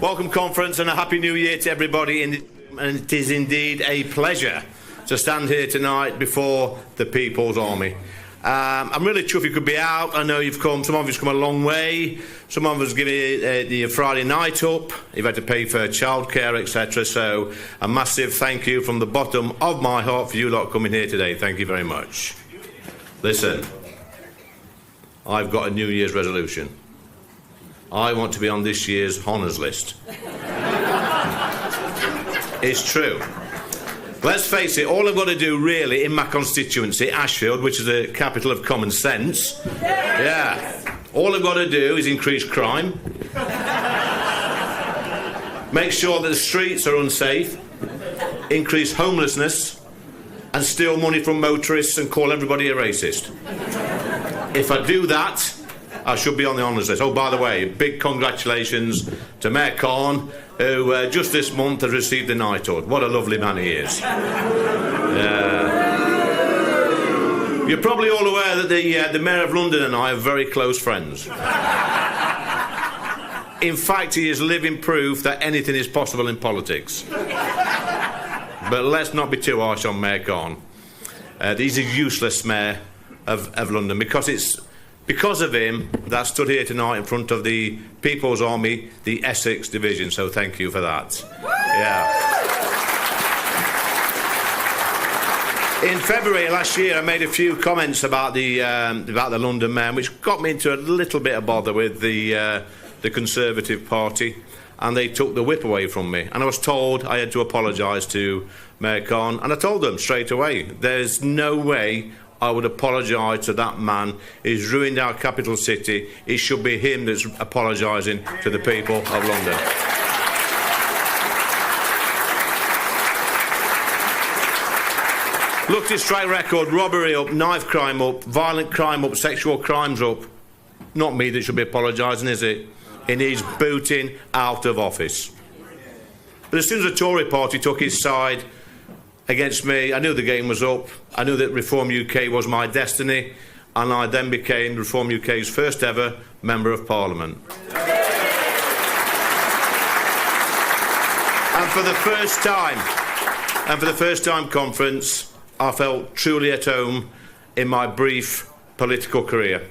Welcome, conference, and a happy new year to everybody. And it is indeed a pleasure to stand here tonight before the People's Army. I'm really chuffed you could be out. I know you've come, some of you've come a long way. Some of us give it the Friday night up. You've had to pay for childcare, etc. So a massive thank you from the bottom of my heart for you lot coming here today. Thank you very much. Listen, I've got a New Year's resolution. I want to be on this year's honours list. It's true. Let's face it, all I've got to do really in my constituency, Ashfield, which is the capital of common sense, all I've got to do is increase crime, make sure that the streets are unsafe, increase homelessness, and steal money from motorists and call everybody a racist. If I do that, I should be on the honours list. Oh, by the way, big congratulations to Mayor Khan, who just this month has received a knighthood. What a lovely man he is. You're probably all aware that the Mayor of London and I are very close friends. In fact, he is living proof that anything is possible in politics. But let's not be too harsh on Mayor Khan. He's a useless Mayor of London, because it's because of him that stood here tonight in front of the People's Army, the Essex Division, so thank you for that. In February last year, I made a few comments about the London Mayor, which got me into a little bit of bother with the Conservative Party, and they took the whip away from me. And I was told I had to apologise to Mayor Khan, and I told them straight away, there's no way I would apologise to that man. He's ruined our capital city. It should be him that's apologising to the people of London. Look at his track record: robbery up, knife crime up, violent crime up, sexual crimes up. Not me that should be apologising, is it? He needs booting out of office. But as soon as the Tory party took his side against me, I knew the game was up. I knew that Reform UK was my destiny, and I then became Reform UK's first ever Member of Parliament. And for the first time, conference, I felt truly at home in my brief political career.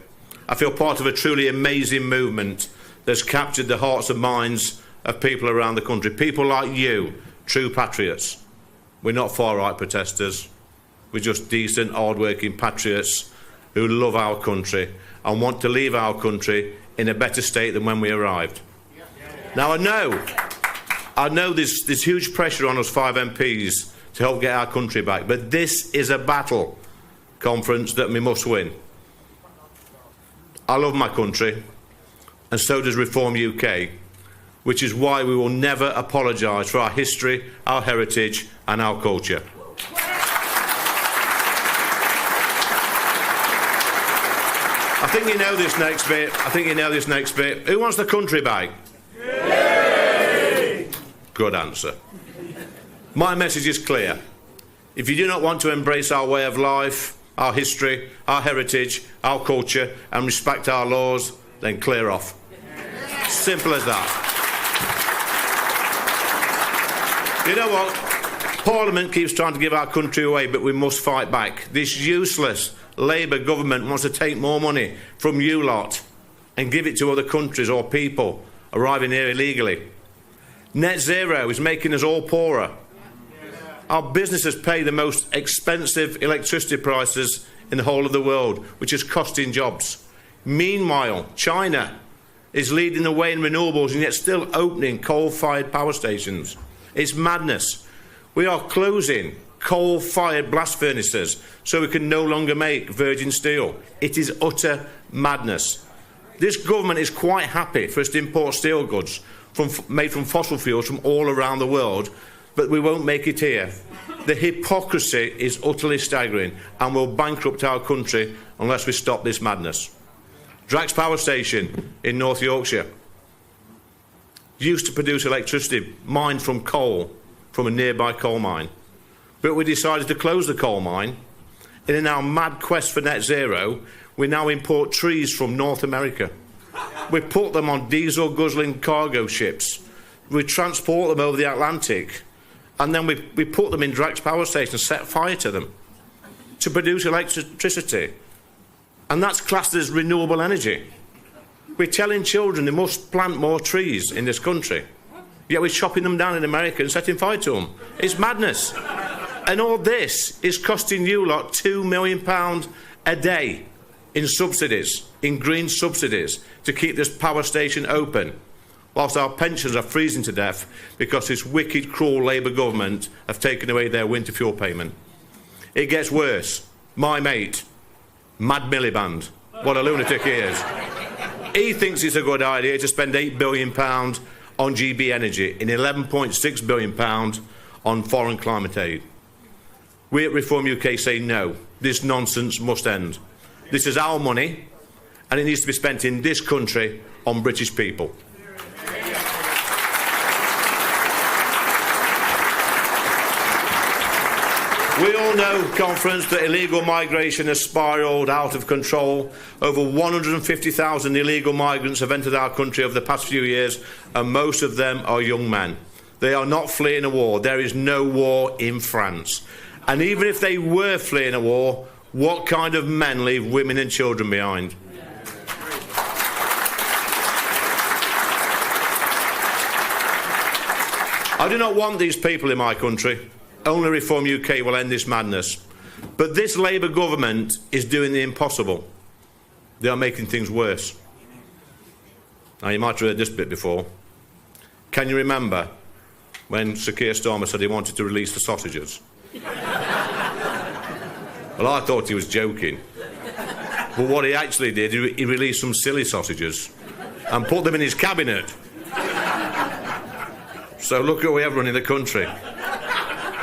I feel part of a truly amazing movement that's captured the hearts and minds of people around the country. People like you, true patriots. We're not far-right protesters. We're just decent, hard-working patriots who love our country and want to leave our country in a better state than when we arrived. Now, I know there's huge pressure on us 5 MPs to help get our country back, but this is a battle, conference, that we must win. I love my country, and so does Reform UK, which is why we will never apologise for our history, our heritage and our culture. I think you know this next bit. Who wants the country back? Yay! Good answer. My message is clear. If you do not want to embrace our way of life, our history, our heritage, our culture and respect our laws, then clear off. Simple as that. You know what? Parliament keeps trying to give our country away, but we must fight back. This useless Labour government wants to take more money from you lot and give it to other countries or people arriving here illegally. Net zero is making us all poorer. Our businesses pay the most expensive electricity prices in the whole of the world, which is costing jobs. Meanwhile, China is leading the way in renewables and yet still opening coal-fired power stations. It's madness. We are closing coal-fired blast furnaces so we can no longer make virgin steel. It is utter madness. This government is quite happy for us to import steel goods made from fossil fuels from all around the world, but we won't make it here. The hypocrisy is utterly staggering and will bankrupt our country unless we stop this madness. Drax Power Station in North Yorkshire used to produce electricity mined from coal from a nearby coal mine. But we decided to close the coal mine, and in our mad quest for net zero, we now import trees from North America. We put them on diesel-guzzling cargo ships We transport them over the Atlantic, and then we put them in direct power stations, set fire to them to produce electricity. And that's classed as renewable energy. We're telling children they must plant more trees in this country, yet we're chopping them down in America and setting fire to them. It's madness. And all this is costing you lot £2 million a day in subsidies, in green subsidies, to keep this power station open, whilst our pensions are freezing to death because this wicked, cruel Labour government have taken away their winter fuel payment. It gets worse. My mate, Mad Miliband, what a lunatic he is. He thinks it's a good idea to spend £8 billion on GB Energy and £11.6 billion on foreign climate aid. We at Reform UK say no, this nonsense must end. This is our money, and it needs to be spent in this country on British people. We all know, Conference, that illegal migration has spiralled out of control. Over 150,000 illegal migrants have entered our country over the past few years, and most of them are young men. They are not fleeing a war. There is no war in France. And even if they were fleeing a war, what kind of men leave women and children behind? I do not want these people in my country. Only Reform UK will end this madness. But this Labour government is doing the impossible. They are making things worse. Now, you might have heard this bit before. Can you remember when Sir Keir Starmer said he wanted to release the sausages? Well, I thought he was joking. But what he actually did, he released some silly sausages and put them in his cabinet. So look what we have running the country.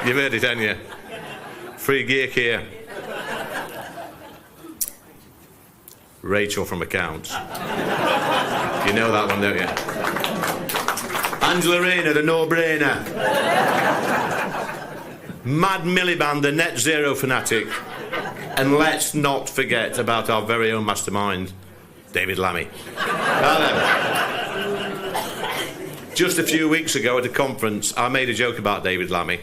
You've heard it, haven't you? Free geek here. Rachel from accounts. You know that one, don't you? Angela Rayner, the no-brainer. Mad Miliband, the net zero fanatic. And let's not forget about our very own mastermind, David Lammy. Just a few weeks ago at a conference, I made a joke about David Lammy,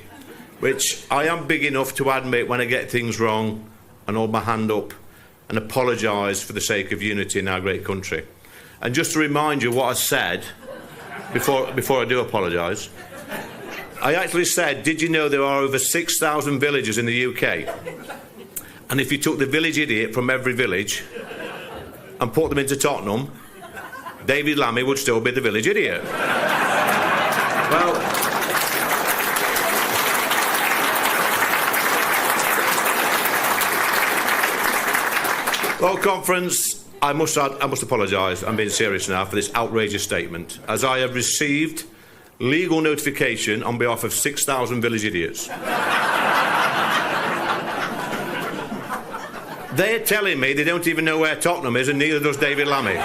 which I am big enough to admit when I get things wrong and hold my hand up and apologise for the sake of unity in our great country. And just to remind you what I said before I do apologise, I actually said, did you know there are over 6,000 villages in the UK? And if you took the village idiot from every village and put them into Tottenham, David Lammy would still be the village idiot. Well, Conference, I must apologise, I'm being serious now, for this outrageous statement, as I have received legal notification on behalf of 6,000 village idiots. They're telling me they don't even know where Tottenham is, and neither does David Lammy.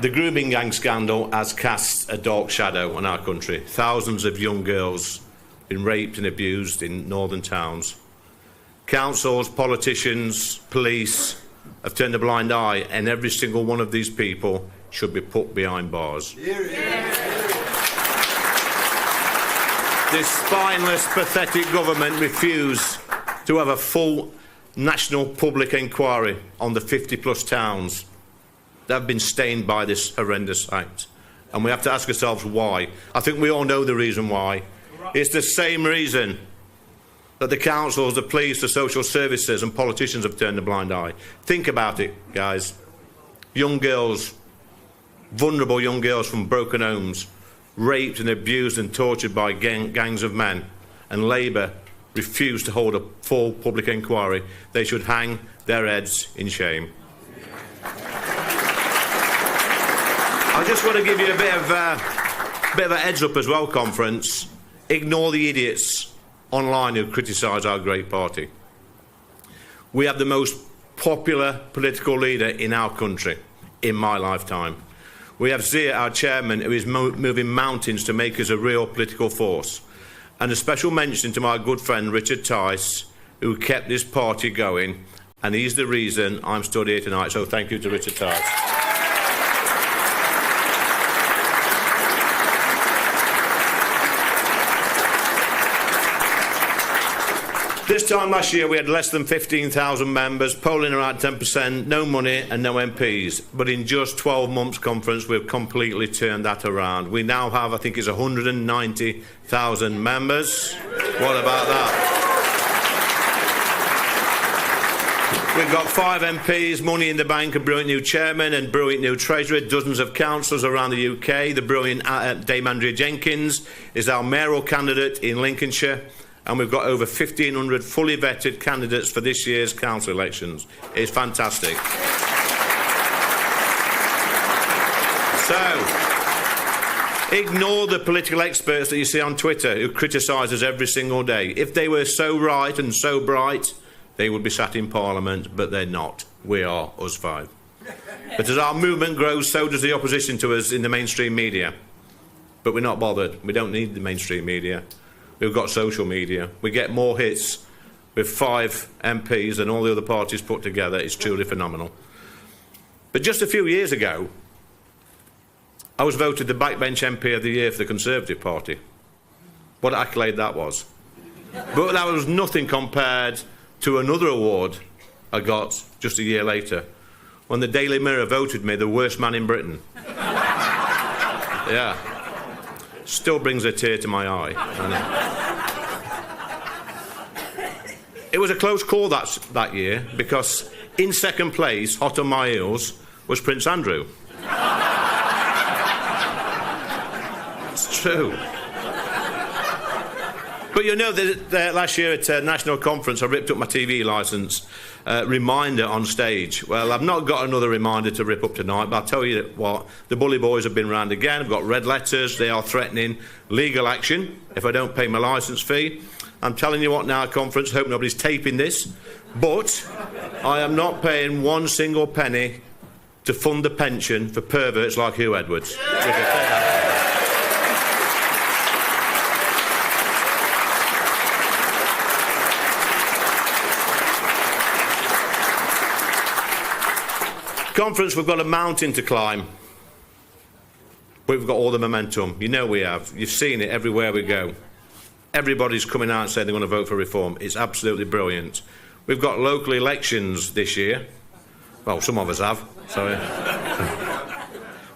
The grooming gang scandal has cast a dark shadow on our country. Thousands of young girls have been raped and abused in northern towns. Councils, politicians, police have turned a blind eye, and every single one of these people should be put behind bars. This spineless, pathetic government refused to have a full national public inquiry on the 50-plus towns that have been stained by this horrendous act. And we have to ask ourselves why. I think we all know the reason why. It's the same reason that the councils, the police, the social services and politicians have turned a blind eye. Think about it, guys. Young girls, vulnerable young girls from broken homes, raped and abused and tortured by gangs of men, and Labour refused to hold a full public inquiry. They should hang their heads in shame. I just want to give you a bit of a heads up as well, Conference. Ignore the idiots online who criticise our great party. We have the most popular political leader in our country in my lifetime. We have Zia, our chairman, who is moving mountains to make us a real political force. And a special mention to my good friend Richard Tice, who kept this party going and he's the reason I'm stood here tonight. So thank you to Richard Tice. This time last year we had less than 15,000 members, polling around 10%, no money and no MPs. But in just 12 months conference we've completely turned that around. We now have, I think it's 190,000 members. What about that? We've got 5 MPs, money in the bank, a brilliant new chairman and brilliant new treasurer, dozens of councillors around the UK. The brilliant Dame Andrea Jenkins is our mayoral candidate in Lincolnshire. And we've got over 1,500 fully vetted candidates for this year's council elections. It's fantastic. So, ignore the political experts that you see on Twitter who criticise us every single day. If they were so right and so bright, they would be sat in Parliament, but they're not. We are, us 5. But as our movement grows, so does the opposition to us in the mainstream media. But we're not bothered. We don't need the mainstream media. We've got social media. We get more hits with 5 MPs than all the other parties put together. It's truly phenomenal. But just a few years ago, I was voted the Backbench MP of the Year for the Conservative Party. What an accolade that was. But that was nothing compared to another award I got just a year later, when the Daily Mirror voted me the worst man in Britain. Yeah. Still brings a tear to my eye. It was a close call that year, because in second place, hot on my heels, was Prince Andrew. It's true. But you know, last year at National Conference, I ripped up my TV licence reminder on stage. Well, I've not got another reminder to rip up tonight, but I'll tell you what, the bully boys have been round again. I've got red letters. They are threatening legal action if I don't pay my licence fee. I'm telling you what now, conference, hope nobody's taping this, but I am not paying one single penny to fund a pension for perverts like Hugh Edwards. Conference, we've got a mountain to climb. We've got all the momentum. You know we have. You've seen it everywhere we go. Everybody's coming out and saying they want to vote for reform. It's absolutely brilliant. We've got local elections this year. Well, some of us have. Sorry.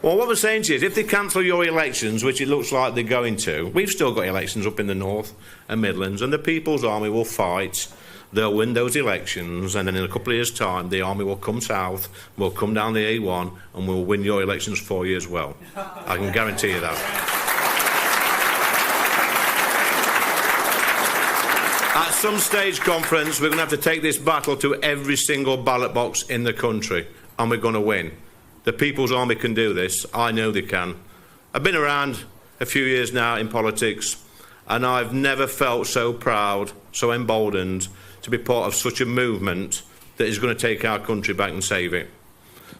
Well, what we're saying to you is, if they cancel your elections, which it looks like they're going to, we've still got elections up in the North and Midlands, and the People's Army will fight. They'll win those elections, and then in a couple of years' time, the army will come south, we'll come down the A1, and we'll win your elections for you as well. I can guarantee you that. At some stage, conference, we're going to have to take this battle to every single ballot box in the country, and we're going to win. The People's Army can do this. I know they can. I've been around a few years now in politics, and I've never felt so proud, so emboldened to be part of such a movement that is going to take our country back and save it.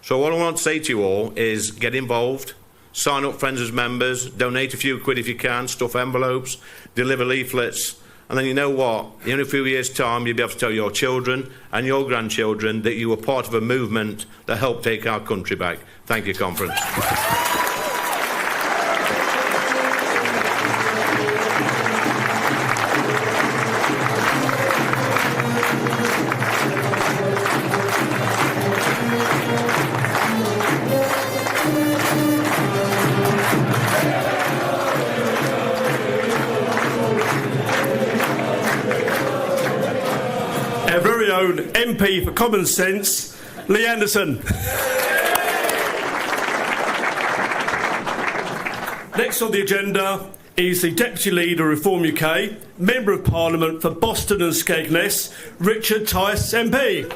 So what I want to say to you all is get involved, sign up friends as members, donate a few quid if you can, stuff envelopes, deliver leaflets, and then you know what? In a few years' time you'll be able to tell your children and your grandchildren that you were part of a movement that helped take our country back. Thank you, conference. Our very own MP for Common Sense, Lee Anderson. Next on the agenda is the Deputy Leader of Reform UK, Member of Parliament for Boston and Skegness, Richard Tice MP.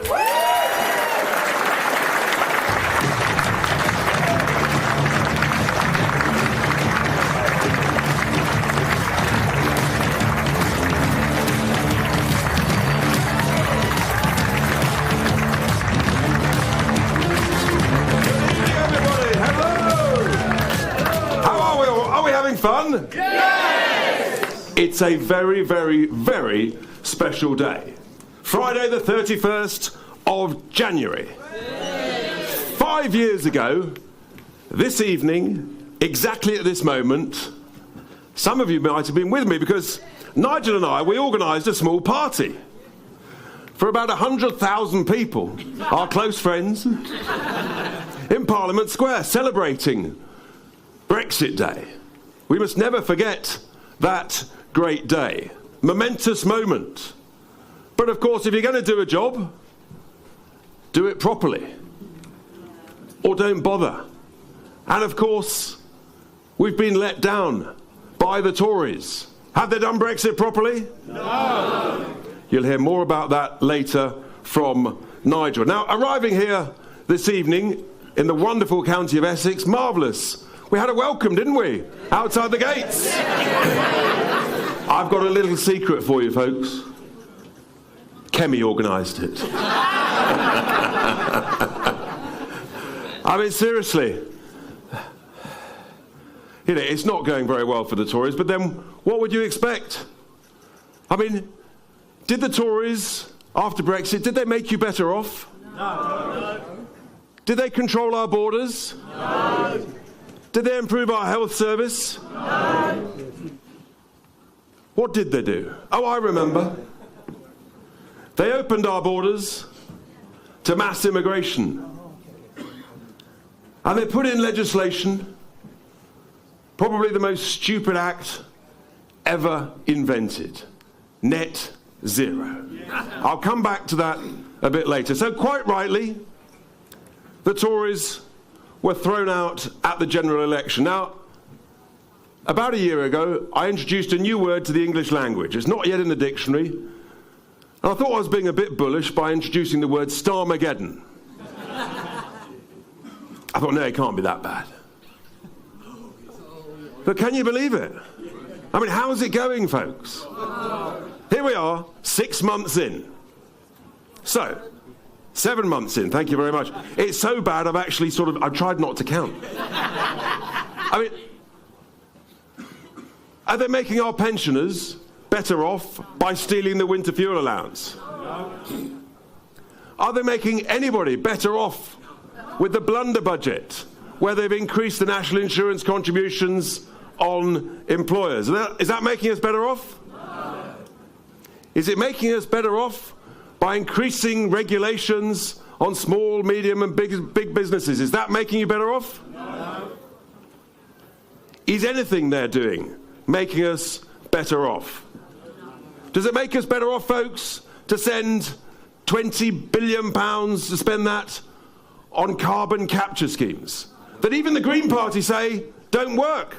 Fun? Yes! It's a very, very, very special day. Friday the 31st of January. 5 years ago, this evening, exactly at this moment, some of you might have been with me because Nigel and I, we organised a small party for about 100,000 people, our close friends, in Parliament Square, celebrating Brexit Day. We must never forget that great day. Momentous moment. But of course, if you're going to do a job, do it properly. Or don't bother. And of course, we've been let down by the Tories. Have they done Brexit properly? No. You'll hear more about that later from Nigel. Now, arriving here this evening in the wonderful county of Essex, marvellous. We had a welcome, didn't we? Outside the gates. I've got a little secret for you, folks. Kemi organised it. I mean, seriously. You know, it's not going very well for the Tories, but then what would you expect? I mean, did the Tories, after Brexit, did they make you better off? No. Did they control our borders? No. Did they improve our health service? No. What did they do? Oh, I remember. They opened our borders to mass immigration. And they put in legislation, probably the most stupid act ever invented. Net zero. I'll come back to that a bit later. So quite rightly, the Tories were thrown out at the general election. Now, about a year ago, I introduced a new word to the English language. It's not yet in the dictionary. And I thought I was being a bit bullish by introducing the word Starmageddon. I thought, no, it can't be that bad. But can you believe it? I mean, how's it going, folks? Here we are, 6 months in. So, 7 months in, thank you very much. It's so bad I've actually I've tried not to count. I mean, are they making our pensioners better off by stealing the winter fuel allowance? Are they making anybody better off with the blunder budget, where they've increased the national insurance contributions on employers? Is that making us better off? Is it making us better off by increasing regulations on small, medium and big businesses? Is that making you better off? No. Is anything they're doing making us better off? Does it make us better off, folks, to send £20 billion to spend that on carbon capture schemes that even the Green Party say don't work?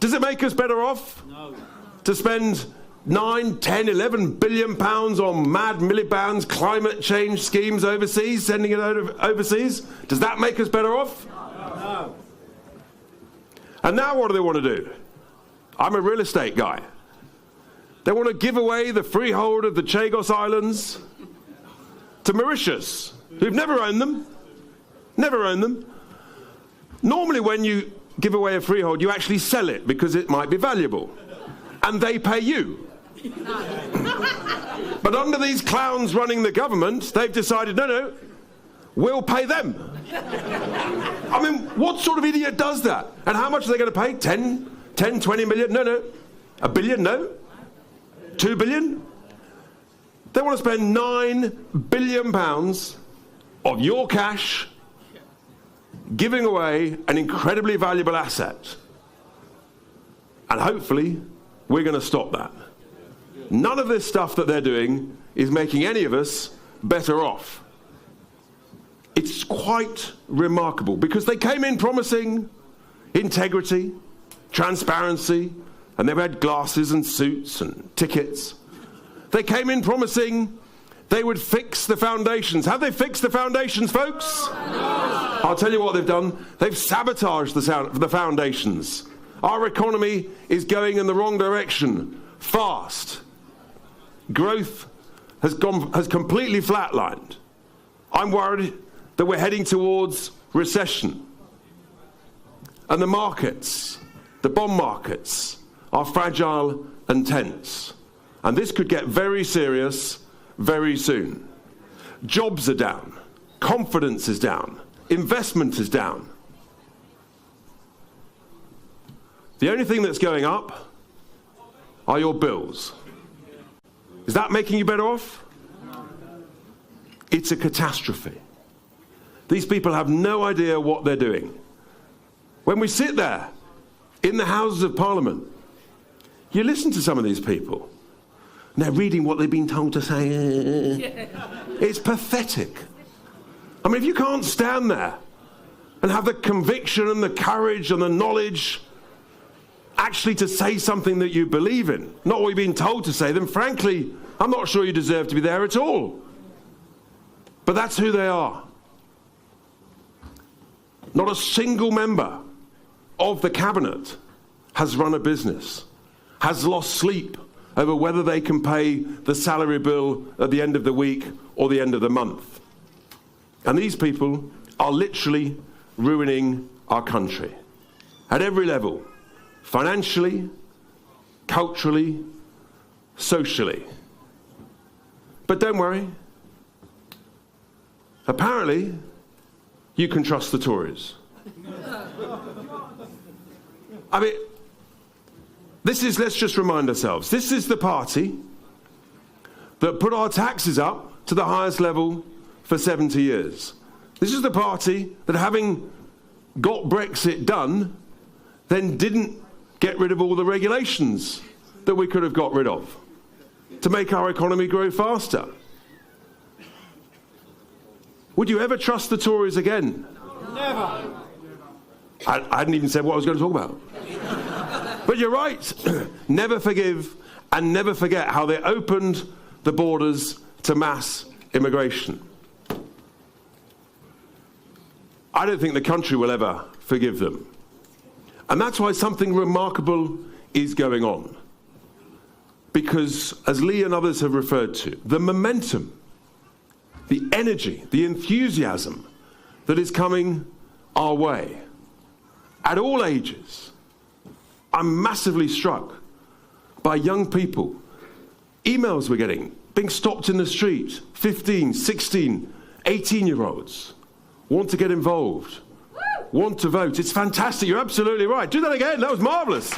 Does it make us better off to spend 9, 10, 11 billion pounds on mad Miliband's climate change schemes overseas, sending it overseas? Does that make us better off? No. And now what do they want to do? I'm a real estate guy. They want to give away the freehold of the Chagos Islands to Mauritius, who've never owned them. Never owned them. Normally when you give away a freehold, you actually sell it because it might be valuable. And they pay you. But under these clowns running the government, they've decided, no, we'll pay them. I mean, what sort of idiot does that? And how much are they going to pay? 10, 20 million? No. A billion? No. 2 billion? They want to spend £9 billion of your cash giving away an incredibly valuable asset. And hopefully, we're going to stop that. None of this stuff that they're doing is making any of us better off. It's quite remarkable because they came in promising integrity, transparency, and they've had glasses and suits and tickets. They came in promising they would fix the foundations. Have they fixed the foundations, folks? No. I'll tell you what they've done. They've sabotaged the foundations. Our economy is going in the wrong direction, fast. Growth has completely flatlined. I'm worried that we're heading towards recession. And the markets, the bond markets, are fragile and tense. And this could get very serious very soon. Jobs are down. Confidence is down. Investment is down. The only thing that's going up are your bills. Is that making you better off? It's a catastrophe. These people have no idea what they're doing. When we sit there in the Houses of Parliament, you listen to some of these people, and they're reading what they've been told to say. It's pathetic. I mean, if you can't stand there and have the conviction and the courage and the knowledge actually to say something that you believe in, not what you've been told to say, then frankly, I'm not sure you deserve to be there at all. But that's who they are. Not a single member of the cabinet has run a business, has lost sleep over whether they can pay the salary bill at the end of the week or the end of the month. And these people are literally ruining our country at every level, financially, culturally, socially. But don't worry. Apparently, you can trust the Tories. I mean, let's just remind ourselves, this is the party that put our taxes up to the highest level for 70 years. This is the party that, having got Brexit done, then didn't get rid of all the regulations that we could have got rid of to make our economy grow faster. Would you ever trust the Tories again? Never. I hadn't even said what I was going to talk about. But you're right. Never forgive and never forget how they opened the borders to mass immigration. I don't think the country will ever forgive them. And that's why something remarkable is going on. Because, as Lee and others have referred to, the momentum, the energy, the enthusiasm that is coming our way at all ages. I'm massively struck by young people. Emails we're getting, being stopped in the street, 15, 16, 18-year-olds want to get involved, want to vote. It's fantastic. You're absolutely right. Do that again. That was marvellous.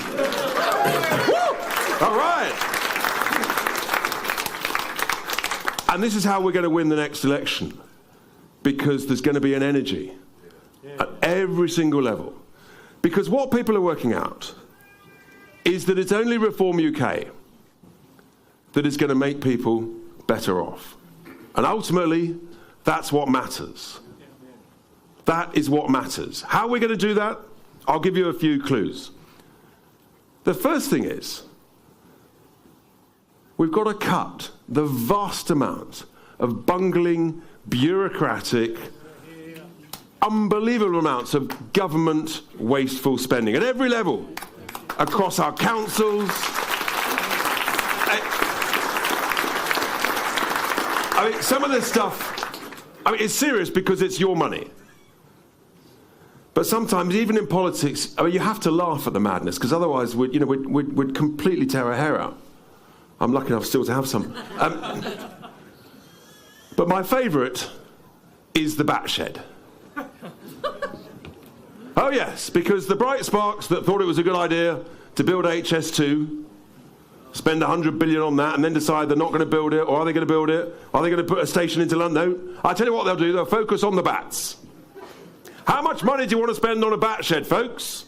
All right. And this is how we're going to win the next election, because there's going to be an energy at every single level. Because what people are working out is that it's only Reform UK that is going to make people better off. And ultimately, that's what matters. That is what matters. How are we going to do that? I'll give you a few clues. The first thing is, we've got to cut the vast amount of bungling, bureaucratic, unbelievable amounts of government wasteful spending at every level, across our councils. I mean, some of this stuff, I mean, it's serious because it's your money. But sometimes, even in politics, I mean, you have to laugh at the madness, because otherwise we'd completely tear our hair out. I'm lucky enough still to have some. But my favourite is the bat shed. Oh yes, because the bright sparks that thought it was a good idea to build HS2, spend 100 billion on that, and then decide they're not going to build it, or are they going to build it? Are they going to put a station into London? No. I tell you what they'll do, they'll focus on the bats. How much money do you want to spend on a bat shed, folks?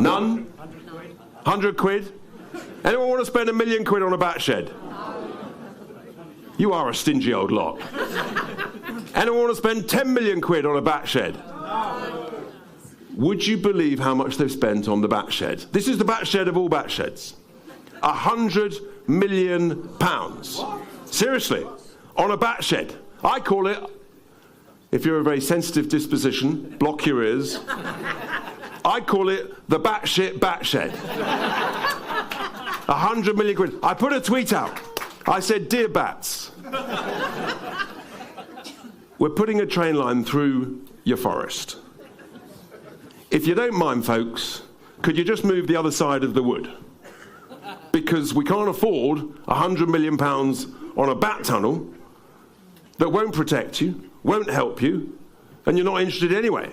None? 100 quid? Anyone want to spend £1 million on a bat shed? You are a stingy old lot. Anyone want to spend 10 million quid on a bat shed? Would you believe how much they've spent on the bat shed? This is the bat shed of all bat sheds. £100 million. Seriously, on a bat shed. I call it, if you're a very sensitive disposition, block your ears. I call it the batshit bat shed. 100 million quid. I put a tweet out. I said, "Dear bats, we're putting a train line through your forest. If you don't mind, folks, could you just move the other side of the wood? Because we can't afford £100 million on a bat tunnel that won't protect you, won't help you, and you're not interested anyway.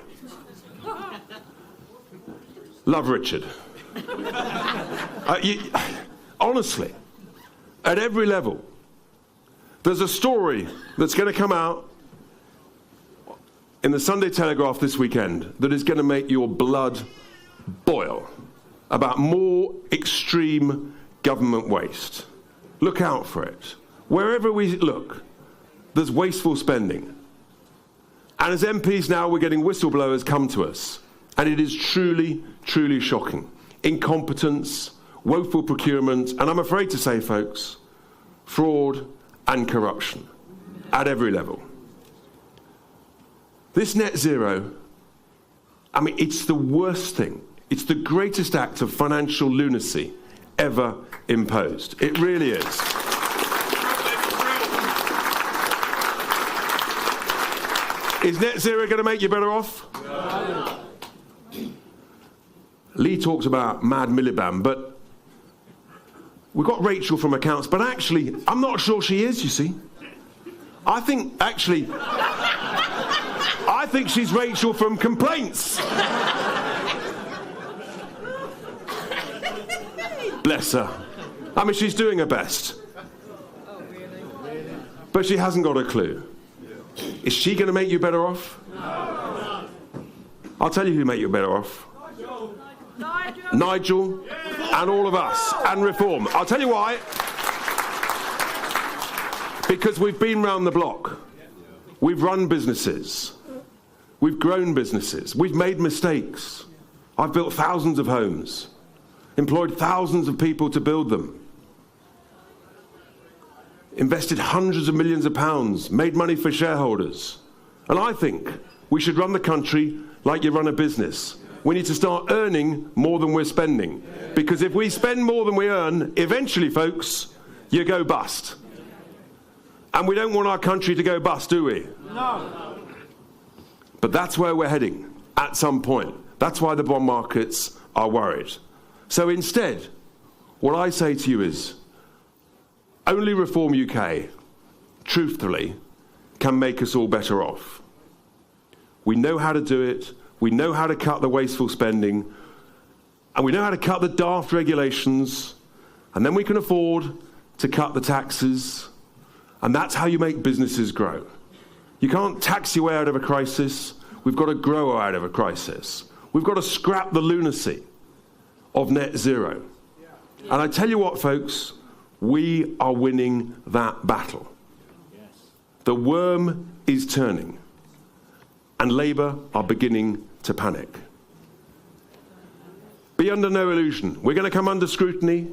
Love Richard. Honestly, at every level, there's a story that's going to come out in the Sunday Telegraph this weekend that is going to make your blood boil about more extreme government waste. Look out for it. Wherever we look, there's wasteful spending. And as MPs now, we're getting whistleblowers come to us. And it is truly, truly shocking. Incompetence, woeful procurement, and I'm afraid to say, folks, fraud and corruption at every level. This net zero, I mean, it's the worst thing. It's the greatest act of financial lunacy ever imposed. It really is. Is net zero going to make you better off? No. Lee talks about Mad Miliband, but we've got Rachel from accounts, but actually, I'm not sure she is, you see. I think she's Rachel from complaints. Bless her. I mean, she's doing her best. But she hasn't got a clue. Is she going to make you better off? No. I'll tell you who make you better off. Nigel and all of us and Reform. I'll tell you why. Because we've been round the block. We've run businesses. We've grown businesses. We've made mistakes. I've built thousands of homes, employed thousands of people to build them, invested hundreds of millions of pounds, made money for shareholders. And I think we should run the country like you run a business. We need to start earning more than we're spending. Because if we spend more than we earn, eventually, folks, you go bust. And we don't want our country to go bust, do we? No. But that's where we're heading at some point. That's why the bond markets are worried. So instead, what I say to you is, only Reform UK, truthfully, can make us all better off. We know how to do it. We know how to cut the wasteful spending. And we know how to cut the daft regulations. And then we can afford to cut the taxes. And that's how you make businesses grow. You can't tax your way out of a crisis. We've got to grow out of a crisis. We've got to scrap the lunacy of net zero. And I tell you what, folks, we are winning that battle. The worm is turning, and Labour are beginning to panic. Be under no illusion. We're going to come under scrutiny.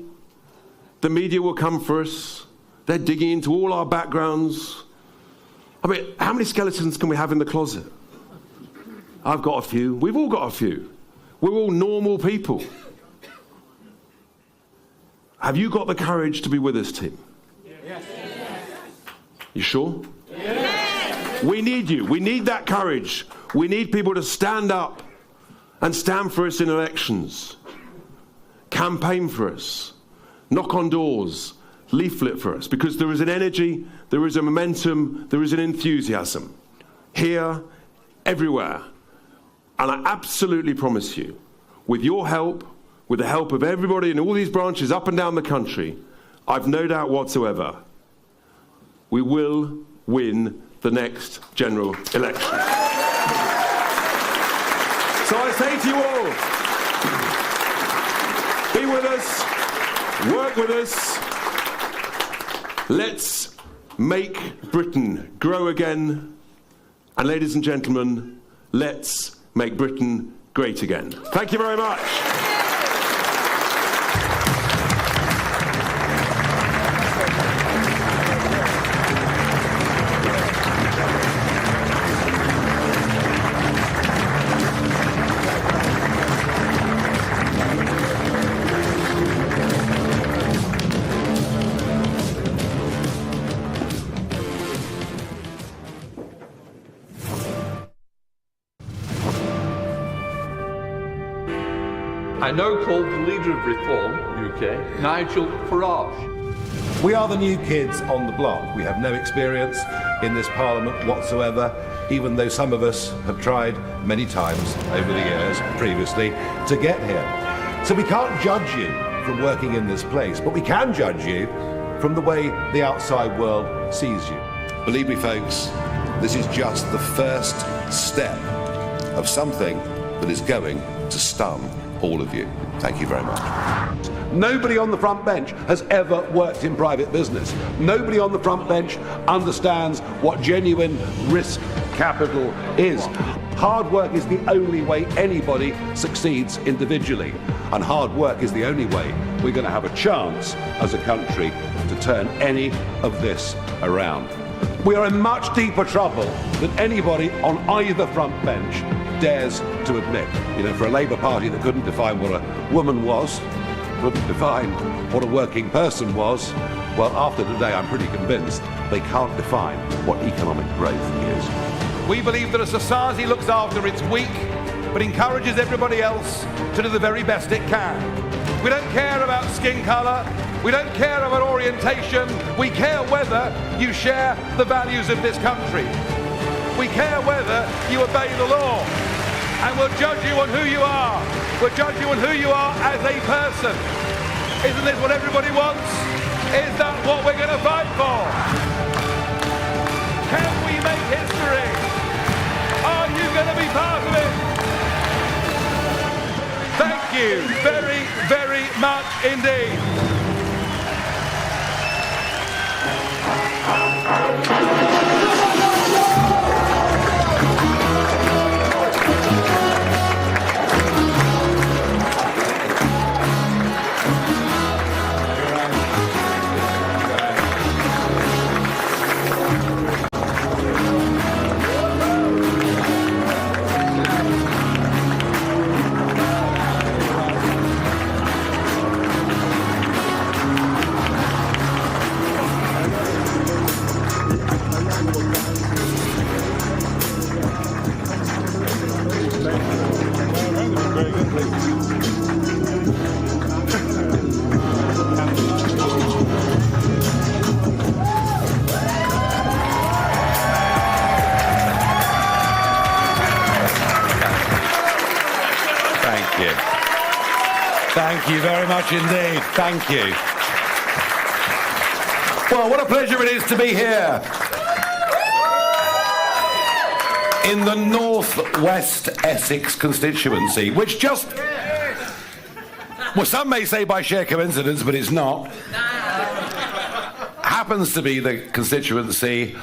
The media will come for us. They're digging into all our backgrounds. I mean, how many skeletons can we have in the closet? I've got a few. We've all got a few. We're all normal people. Have you got the courage to be with us, team? Yes. You sure? Yes. We need you. We need that courage. We need people to stand up and stand for us in elections. Campaign for us. Knock on doors. Leaflet for us. Because there is an energy, there is a momentum, there is an enthusiasm. Here, everywhere. And I absolutely promise you, with your help, with the help of everybody in all these branches up and down the country, I've no doubt whatsoever, we will win the next general election. So I say to you all, be with us, work with us, let's make Britain grow again, and ladies and gentlemen, let's make Britain great again. Thank you very much. I now call the leader of Reform UK, Nigel Farage. We are the new kids on the block. We have no experience in this Parliament whatsoever, even though some of us have tried many times over the years previously to get here. So we can't judge you from working in this place, but we can judge you from the way the outside world sees you. Believe me, folks, this is just the first step of something that is going to stun all of you. Thank you very much. Nobody on the front bench has ever worked in private business. Nobody on the front bench understands what genuine risk capital is. Hard work is the only way anybody succeeds individually, and hard work is the only way we're going to have a chance as a country to turn any of this around. We are in much deeper trouble than anybody on either front bench dares to admit. You know, for a Labour Party that couldn't define what a woman was, couldn't define what a working person was, well, after today I'm pretty convinced they can't define what economic growth is. We believe that a society looks after its weak, but encourages everybody else to do the very best it can. We don't care about skin colour, we don't care about orientation, we care whether you share the values of this country. We care whether you obey the law, and we'll judge you on who you are. We'll judge you on who you are as a person. Isn't this what everybody wants? Is that what we're going to fight for? Can we make history? Are you going to be part of it? Thank you very, very much indeed. Thank you very much indeed. Thank you. Well, what a pleasure it is to be here in the North-West Essex constituency, which just, well, some may say by sheer coincidence, but it's not, happens to be the constituency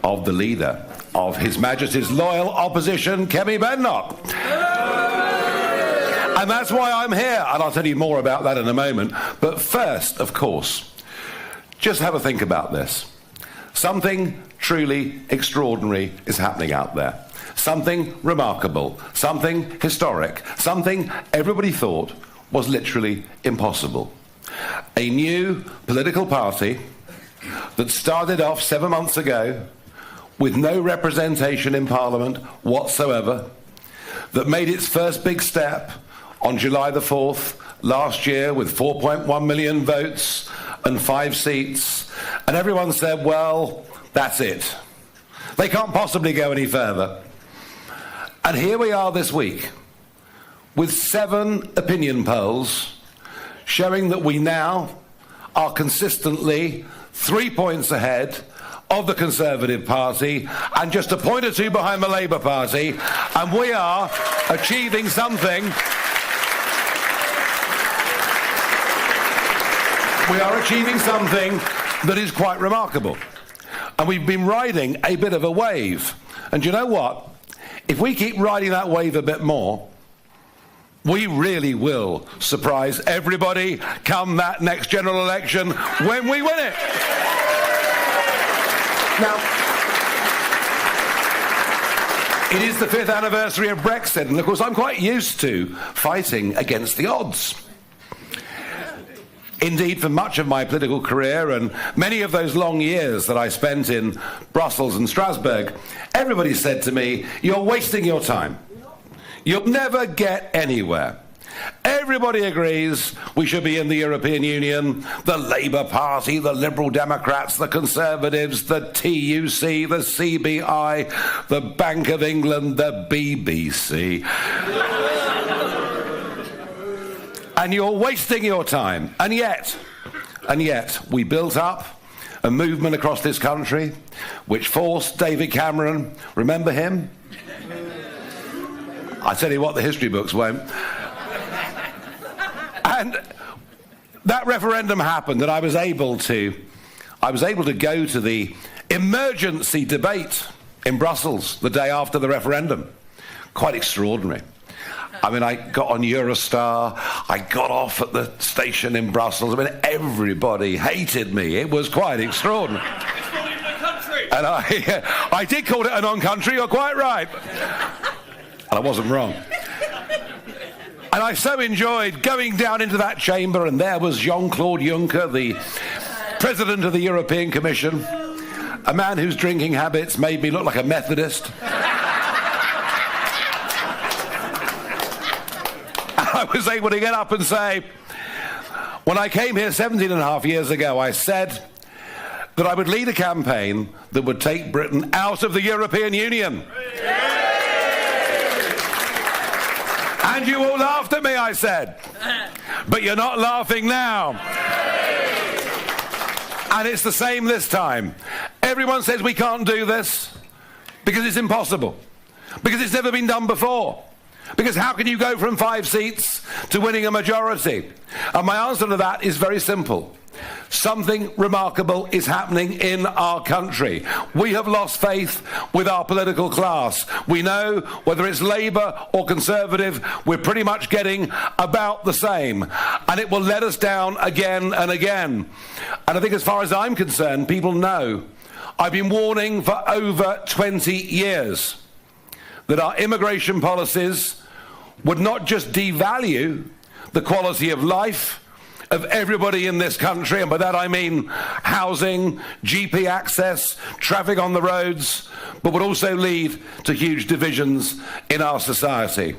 of the leader of His Majesty's loyal opposition, Kemi Badenoch. And that's why I'm here, and I'll tell you more about that in a moment. But first, of course, just have a think about this. Something truly extraordinary is happening out there. Something remarkable, something historic, something everybody thought was literally impossible. A new political party that started off 7 months ago with no representation in Parliament whatsoever, that made its first big step on July the 4th last year with 4.1 million votes and 5 seats, and everyone said, well, that's it. They can't possibly go any further. And here we are this week with 7 opinion polls showing that we now are consistently 3 points ahead of the Conservative Party and just a point or two behind the Labour Party, and we are achieving something. We are achieving something that is quite remarkable. And we've been riding a bit of a wave. And you know what? If we keep riding that wave a bit more, we really will surprise everybody come that next general election when we win it. Now, it is the 5th anniversary of Brexit, and of course I'm quite used to fighting against the odds. Indeed, for much of my political career and many of those long years that I spent in Brussels and Strasbourg, everybody said to me, you're wasting your time. You'll never get anywhere. Everybody agrees we should be in the European Union. The Labour Party, the Liberal Democrats, the Conservatives, the TUC, the CBI, the Bank of England, the BBC. And you're wasting your time. And yet, we built up a movement across this country which forced David Cameron, remember him? I tell you what, the history books won't. And that referendum happened, and I was able to go to the emergency debate in Brussels the day after the referendum. Quite extraordinary. I mean, I got on Eurostar, I got off at the station in Brussels. I mean, everybody hated me. It was quite extraordinary. It's not even a country. And I did call it a non-country, you're quite right. And I wasn't wrong. And I so enjoyed going down into that chamber, and there was Jean-Claude Juncker, the President of the European Commission, a man whose drinking habits made me look like a Methodist. I was able to get up and say, when I came here 17 and a half years ago, I said that I would lead a campaign that would take Britain out of the European Union. And you all laughed at me, I said. But you're not laughing now. And it's the same this time. Everyone says we can't do this because it's impossible. Because it's never been done before. Because how can you go from 5 seats to winning a majority? And my answer to that is very simple. Something remarkable is happening in our country. We have lost faith with our political class. We know whether it's Labour or Conservative, we're pretty much getting about the same. And it will let us down again and again. And I think as far as I'm concerned, people know I've been warning for over 20 years that our immigration policies would not just devalue the quality of life of everybody in this country, and by that I mean housing, GP access, traffic on the roads, but would also lead to huge divisions in our society.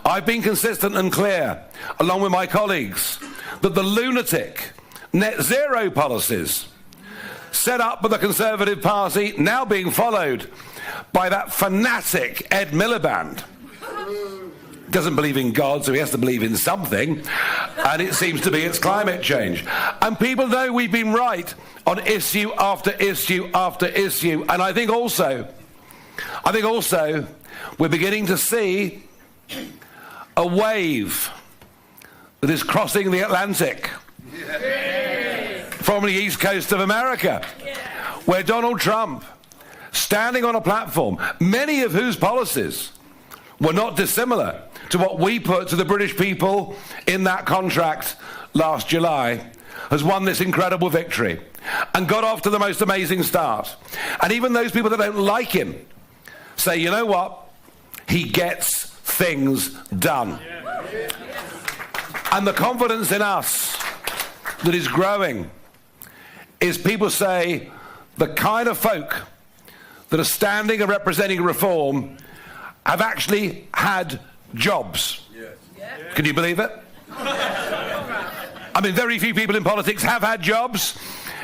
I've been consistent and clear, along with my colleagues, that the lunatic net zero policies set up by the Conservative Party, now being followed by that fanatic Ed Miliband, doesn't believe in God, so he has to believe in something, and it seems to be it's climate change. And people know we've been right on issue after issue after issue. And I think also we're beginning to see a wave that is crossing the Atlantic from the east coast of America, where Donald Trump, standing on a platform, many of whose policies were not dissimilar to what we put to the British people in that contract last July, has won this incredible victory and got off to the most amazing start. And even those people that don't like him say, you know what? He gets things done. And the confidence in us that is growing is people say the kind of folk that are standing and representing reform have actually had jobs. Yes. Can you believe it? I mean, very few people in politics have had jobs,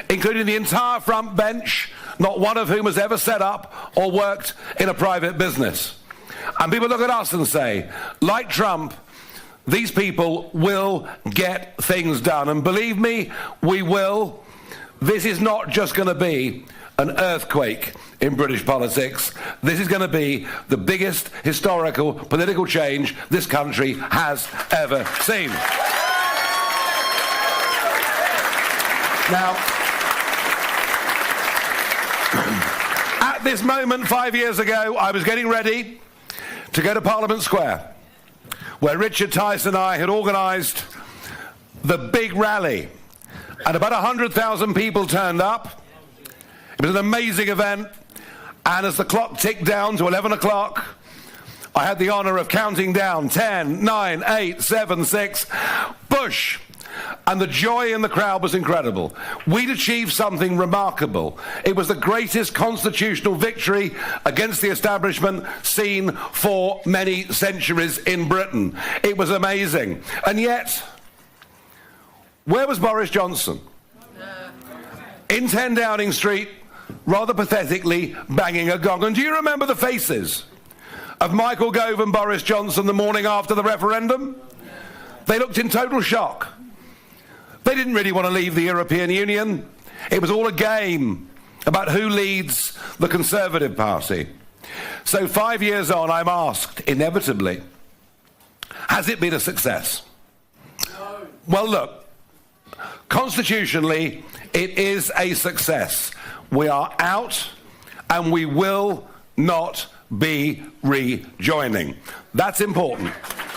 including the entire front bench, not one of whom has ever set up or worked in a private business. And people look at us and say, like Trump, these people will get things done. And believe me, we will. This is not just going to be an earthquake in British politics. This is going to be the biggest historical political change this country has ever seen. Now, at this moment 5 years ago, I was getting ready to go to Parliament Square, where Richard Tice and I had organised the big rally, and about 100,000 people turned up. It was an amazing event, and as the clock ticked down to 11 o'clock, I had the honour of counting down 10, 9, 8, 7, 6. Bush And the joy in the crowd was incredible. We'd achieved something remarkable. It was the greatest constitutional victory against the establishment seen for many centuries in Britain. It was amazing. And yet, where was Boris Johnson? In 10 Downing Street, rather pathetically banging a gong. And do you remember the faces of Michael Gove and Boris Johnson the morning after the referendum? They looked in total shock. They didn't really want to leave the European Union. It was all a game about who leads the Conservative Party. So 5 years on, I'm asked, inevitably, has it been a success? No. Well, look, constitutionally, it is a success. We are out, and we will not be rejoining. That's important.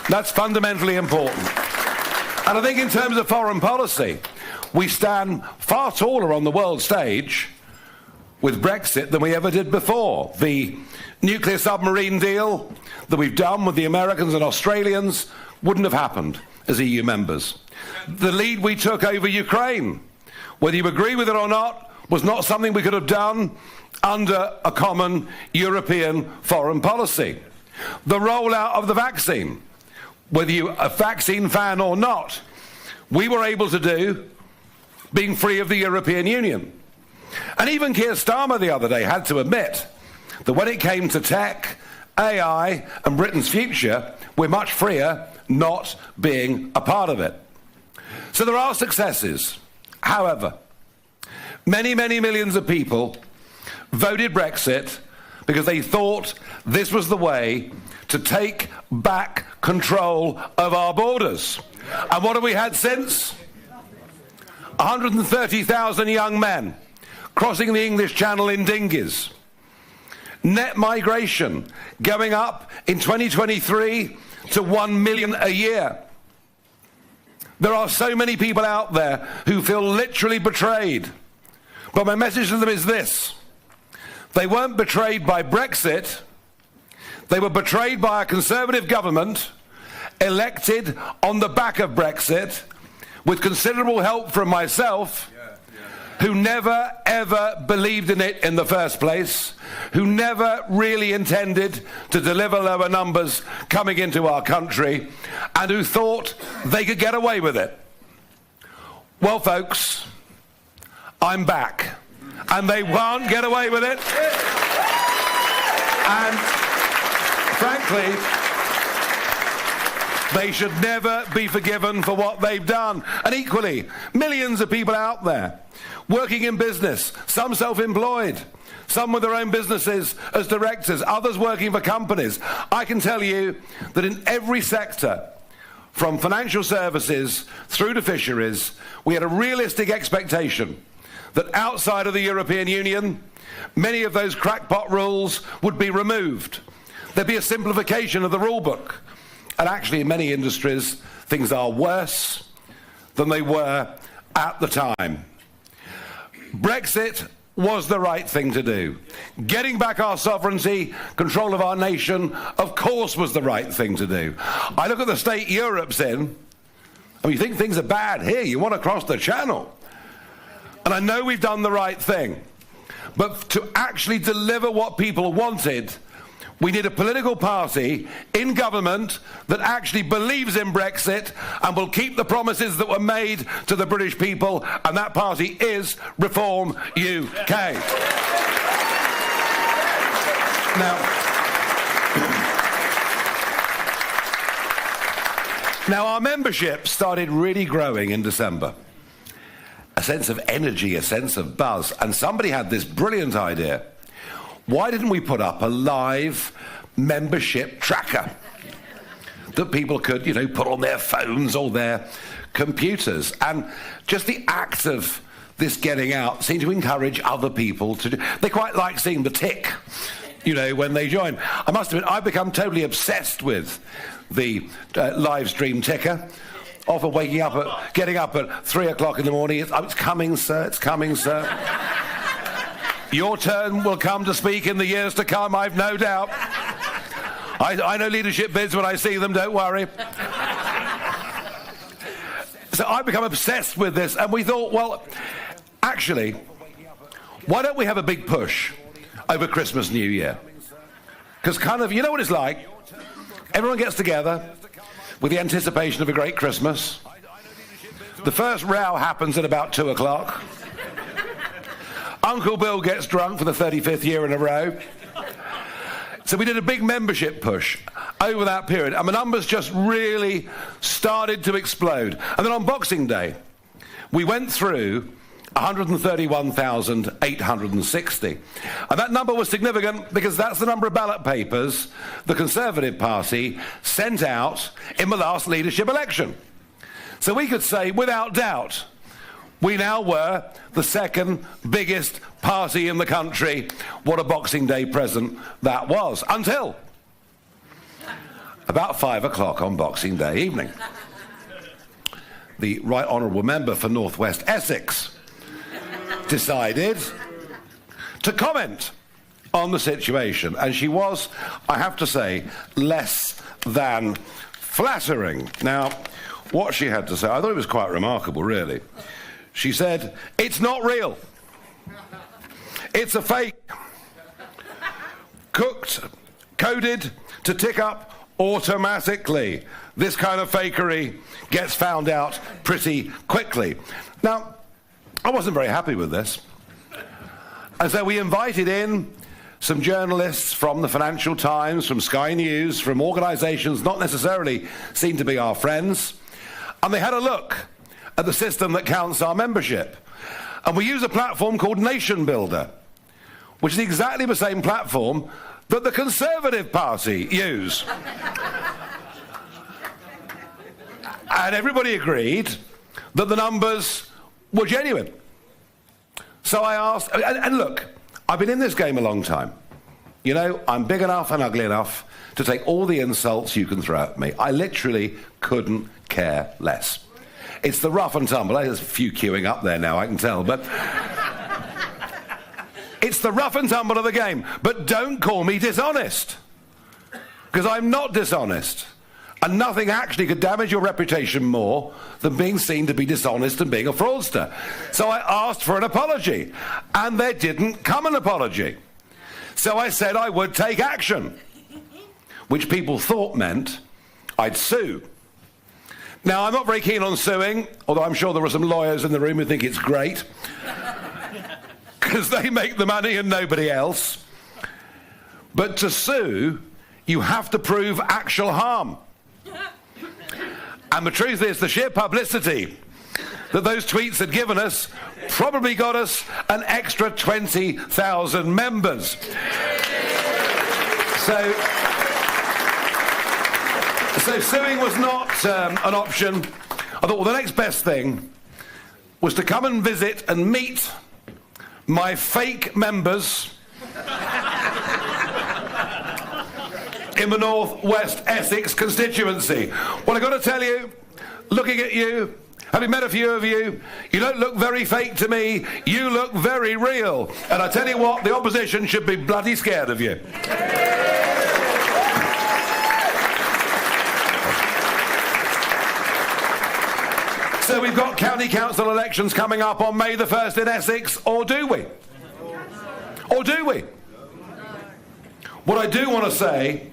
That's fundamentally important. And I think in terms of foreign policy, we stand far taller on the world stage with Brexit than we ever did before. The nuclear submarine deal that we've done with the Americans and Australians wouldn't have happened as EU members. The lead we took over Ukraine, whether you agree with it or not, was not something we could have done under a common European foreign policy. The rollout of the vaccine, whether you're a vaccine fan or not, we were able to do being free of the European Union. And even Keir Starmer the other day had to admit that when it came to tech, AI and Britain's future, we're much freer not being a part of it. So there are successes. However, many, many millions of people voted Brexit because they thought this was the way to take back control of our borders. And what have we had since? 130,000 young men crossing the English Channel in dinghies. Net migration going up in 2023 to 1 million a year. There are so many people out there who feel literally betrayed. But my message to them is this. They weren't betrayed by Brexit. They were betrayed by a Conservative government elected on the back of Brexit with considerable help from myself, who never ever believed in it in the first place, who never really intended to deliver lower numbers coming into our country, and who thought they could get away with it. Well, folks, I'm back, and they won't get away with it. And frankly, they should never be forgiven for what they've done. And equally, millions of people out there working in business, some self-employed, some with their own businesses as directors, others working for companies. I can tell you that in every sector, from financial services through to fisheries, we had a realistic expectation that outside of the European Union, many of those crackpot rules would be removed. There'd be a simplification of the rule book. And actually, in many industries, things are worse than they were at the time. Brexit was the right thing to do. Getting back our sovereignty, control of our nation, of course, was the right thing to do. I look at the state Europe's in, and you think things are bad here. You want to cross the channel. And I know we've done the right thing. But to actually deliver what people wanted, we need a political party in government that actually believes in Brexit and will keep the promises that were made to the British people, and that party is Reform UK. Now, our membership started really growing in December. A sense of energy, a sense of buzz, and somebody had this brilliant idea. Why didn't we put up a live membership tracker that people could, put on their phones or their computers? And just the act of this getting out seemed to encourage other people to do. They quite like seeing the tick, when they join. I must admit, I've become totally obsessed with the live stream ticker. Often getting up at 3 o'clock in the morning. It's coming, sir. It's coming, sir. Your turn will come to speak in the years to come, I've no doubt. I know leadership bids when I see them, don't worry. So I've become obsessed with this, and we thought, well, actually, why don't we have a big push over Christmas, New Year? Because kind of, you know what it's like? Everyone gets together with the anticipation of a great Christmas. The first row happens at about 2 o'clock. Uncle Bill gets drunk for the 35th year in a row. So we did a big membership push over that period, and the numbers just really started to explode. And then on Boxing Day, we went through 131,860. And that number was significant because that's the number of ballot papers the Conservative Party sent out in the last leadership election. So we could say, without doubt, we now were the second biggest party in the country. What a Boxing Day present that was, until about 5 o'clock on Boxing Day evening. The Right Honourable Member for North West Essex decided to comment on the situation, and she was, I have to say, less than flattering. Now, what she had to say, I thought it was quite remarkable, really. She said, "It's not real. It's a fake. Cooked, coded to tick up automatically. This kind of fakery gets found out pretty quickly." Now, I wasn't very happy with this. And so we invited in some journalists from the Financial Times, from Sky News, from organisations not necessarily seen to be our friends, and they had a look at the system that counts our membership. And we use a platform called Nation Builder, which is exactly the same platform that the Conservative Party use. And everybody agreed that the numbers were genuine. So I asked, and look, I've been in this game a long time. You know, I'm big enough and ugly enough to take all the insults you can throw at me. I literally couldn't care less. It's the rough and tumble. There's a few queuing up there now, I can tell, but it's the rough and tumble of the game. But don't call me dishonest, because I'm not dishonest. And nothing actually could damage your reputation more than being seen to be dishonest and being a fraudster. So I asked for an apology, and there didn't come an apology. So I said I would take action, which people thought meant I'd sue. Now, I'm not very keen on suing, although I'm sure there are some lawyers in the room who think it's great, because they make the money and nobody else. But to sue, you have to prove actual harm. And the truth is, the sheer publicity that those tweets had given us probably got us an extra 20,000 members. So suing was not an option. I thought, well, the next best thing was to come and visit and meet my fake members in the North West Essex constituency. Well, I've got to tell you, looking at you, having met a few of you, you don't look very fake to me. You look very real. And I tell you what, the opposition should be bloody scared of you. So we've got county council elections coming up on May the 1st in Essex, or do we? Or do we? What I do want to say,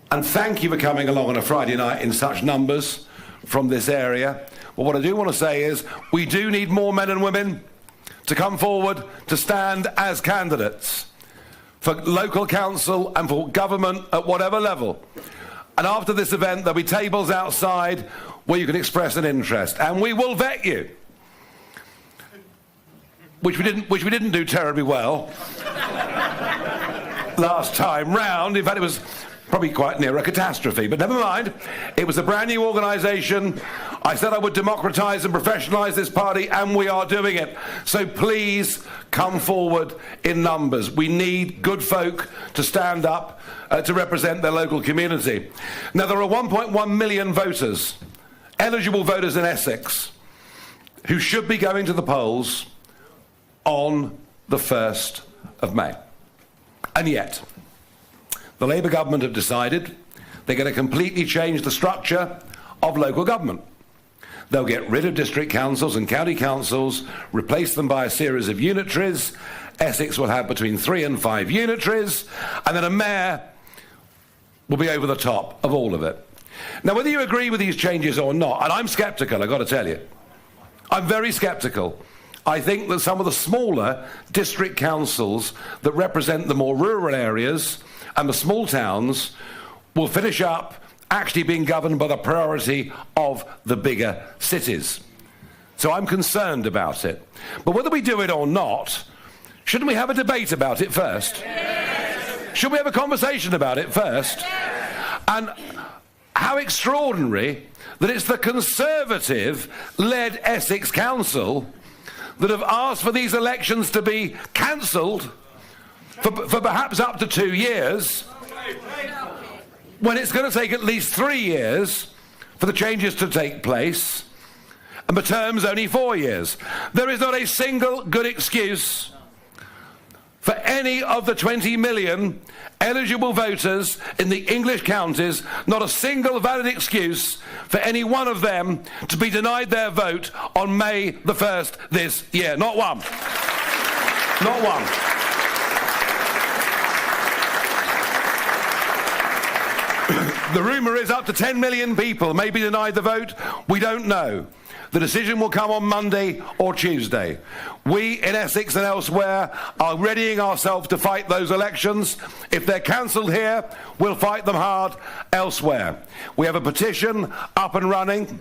and thank you for coming along on a Friday night in such numbers from this area, but what I do want to say is we do need more men and women to come forward to stand as candidates for local council and for government at whatever level. And after this event, there'll be tables outside where you can express an interest, and we will vet you, which we didn't do terribly well last time round. In fact, it was probably quite near a catastrophe, but never mind. It was a brand new organisation. I said I would democratise and professionalise this party, and we are doing it. So please come forward in numbers. We need good folk to stand up to represent their local community. Now, there are 1.1 million voters, eligible voters in Essex, who should be going to the polls on the 1st of May. And yet, the Labour government have decided they're going to completely change the structure of local government. They'll get rid of district councils and county councils, replace them by a series of unitaries. Essex will have between 3 and 5 unitaries, and then a mayor will be over the top of all of it. Now, whether you agree with these changes or not, and I'm sceptical, I've got to tell you, I'm very sceptical. I think that some of the smaller district councils that represent the more rural areas and the small towns will finish up actually being governed by the priority of the bigger cities. So I'm concerned about it. But whether we do it or not, shouldn't we have a debate about it first? Yes. Should we have a conversation about it first? Yes. And how extraordinary that it's the Conservative-led Essex Council that have asked for these elections to be cancelled for perhaps up to 2 years, when it's going to take at least 3 years for the changes to take place, and the term's only 4 years. There is not a single good excuse for any of the 20 million eligible voters in the English counties, not a single valid excuse for any one of them to be denied their vote on May the 1st this year. Not one. Not one. The rumour is up to 10 million people may be denied the vote. We don't know. The decision will come on Monday or Tuesday. We in Essex and elsewhere are readying ourselves to fight those elections. If they're cancelled here, we'll fight them hard elsewhere. We have a petition up and running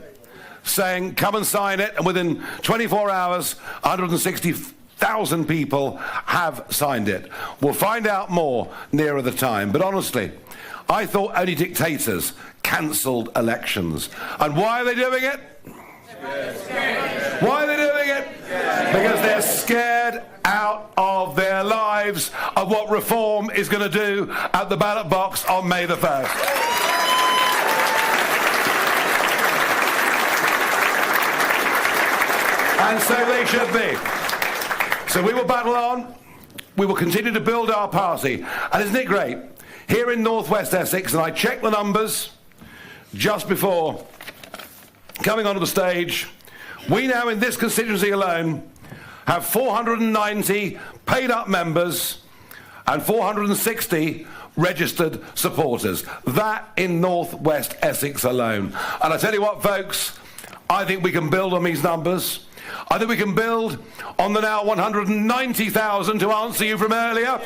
saying come and sign it, and within 24 hours 160,000 people have signed it. We'll find out more nearer the time. But honestly, I thought only dictators cancelled elections. And why are they doing it? Why are they doing it? Because they're scared out of their lives of what reform is going to do at the ballot box on May the 1st. And so they should be. So we will battle on. We will continue to build our party. And isn't it great? Here in North West Essex, and I checked the numbers just before coming onto the stage, we now in this constituency alone have 490 paid up members and 460 registered supporters. That in North West Essex alone. And I tell you what, folks, I think we can build on these numbers. I think we can build on the now 190,000 to answer you from earlier.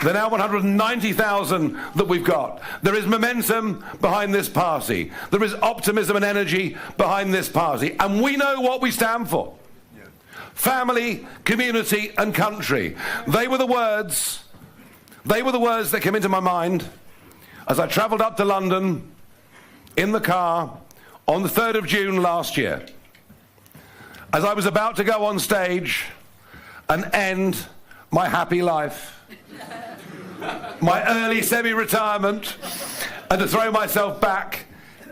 The now 190,000 that we've got. There is momentum behind this party. There is optimism and energy behind this party. And we know what we stand for. Yeah. Family, community and country. They were the words that came into my mind as I travelled up to London in the car on the 3rd of June last year. As I was about to go on stage and end my happy life, my early semi-retirement, and to throw myself back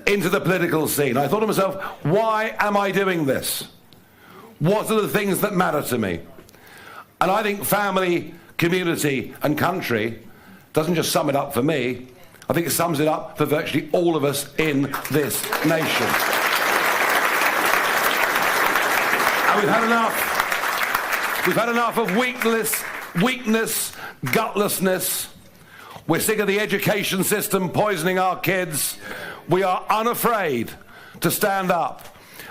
into the political scene. I thought to myself, why am I doing this? What are the things that matter to me? And I think family, community and country doesn't just sum it up for me, I think it sums it up for virtually all of us in this nation. And we've had enough. We've had enough of weakness, gutlessness. We're sick of the education system poisoning our kids. We are unafraid to stand up.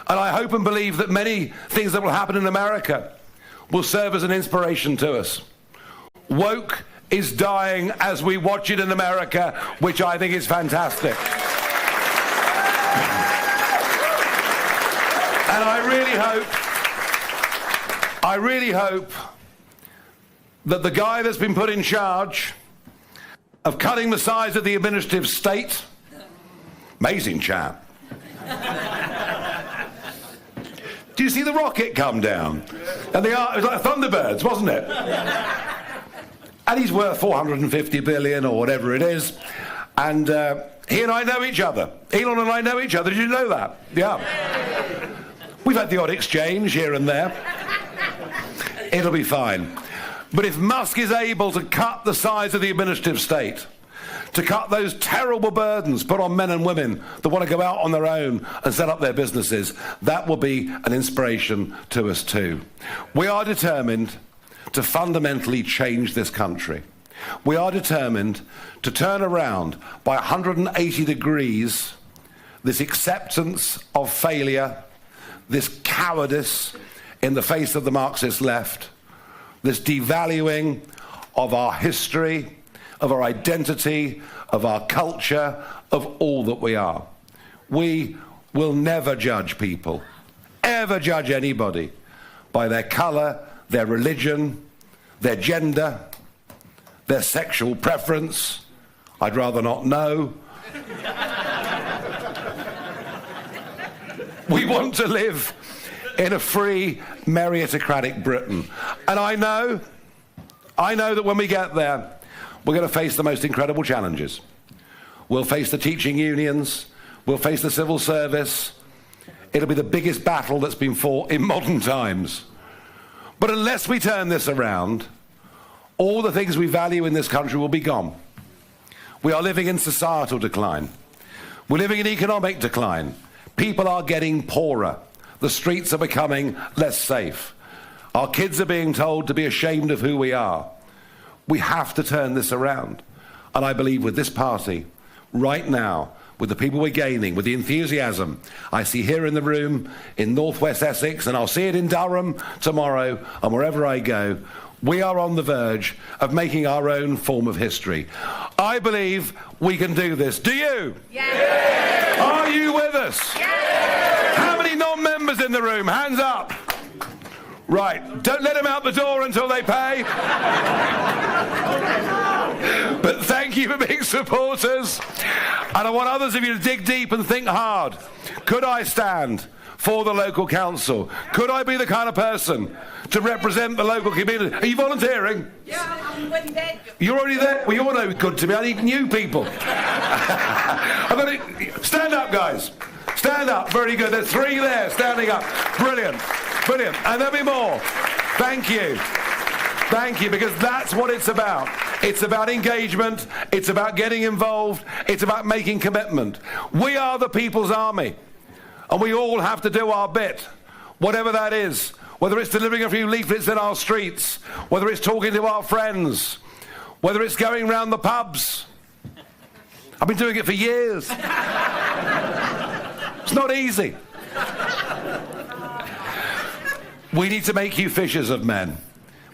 And I hope and believe that many things that will happen in America will serve as an inspiration to us. Woke is dying as we watch it in America, which I think is fantastic. And I really hope that the guy that's been put in charge of cutting the size of the administrative state, amazing chap. Do you see the rocket come down? And it was like Thunderbirds, wasn't it? And he's worth 450 billion or whatever it is. And he and I know each other. Elon and I know each other. Did you know that? Yeah. We've had the odd exchange here and there. It'll be fine. But if Musk is able to cut the size of the administrative state, to cut those terrible burdens put on men and women that want to go out on their own and set up their businesses. That will be an inspiration to us too. We are determined to fundamentally change this country. We are determined to turn around by 180 degrees this acceptance of failure, this cowardice in the face of the Marxist left, this devaluing of our history, of our identity, of our culture, of all that we are. We will never judge people, ever judge anybody by their colour, their religion, their gender, their sexual preference. I'd rather not know. We want to live in a free, meritocratic Britain. And I know that when we get there, we're going to face the most incredible challenges. We'll face the teaching unions, we'll face the civil service. It'll be the biggest battle that's been fought in modern times. But unless we turn this around, all the things we value in this country will be gone. We are living in societal decline. We're living in economic decline. People are getting poorer. The streets are becoming less safe. Our kids are being told to be ashamed of who we are. We have to turn this around. And I believe with this party, right now, with the people we're gaining, with the enthusiasm I see here in the room, in northwest Essex, and I'll see it in Durham tomorrow, and wherever I go, we are on the verge of making our own form of history. I believe we can do this. Do you? Yes. Are you with us? Yes. How many non-members in the room? Hands up. Right, don't let them out the door until they pay. But thank you for being supporters. And I want others of you to dig deep and think hard. Could I stand for the local council? Could I be the kind of person to represent the local community? Are you volunteering? Yeah, I'm already there. You're already there? Well, you're no good to me. I need new people. Stand up, guys. Stand up. Very good. There's 3 there standing up. Brilliant. Brilliant. And there'll be more. Thank you. Thank you, because that's what it's about. It's about engagement. It's about getting involved. It's about making commitment. We are the people's army. And we all have to do our bit, whatever that is. Whether it's delivering a few leaflets in our streets, whether it's talking to our friends, whether it's going round the pubs. I've been doing it for years. It's not easy. We need to make you fishers of men.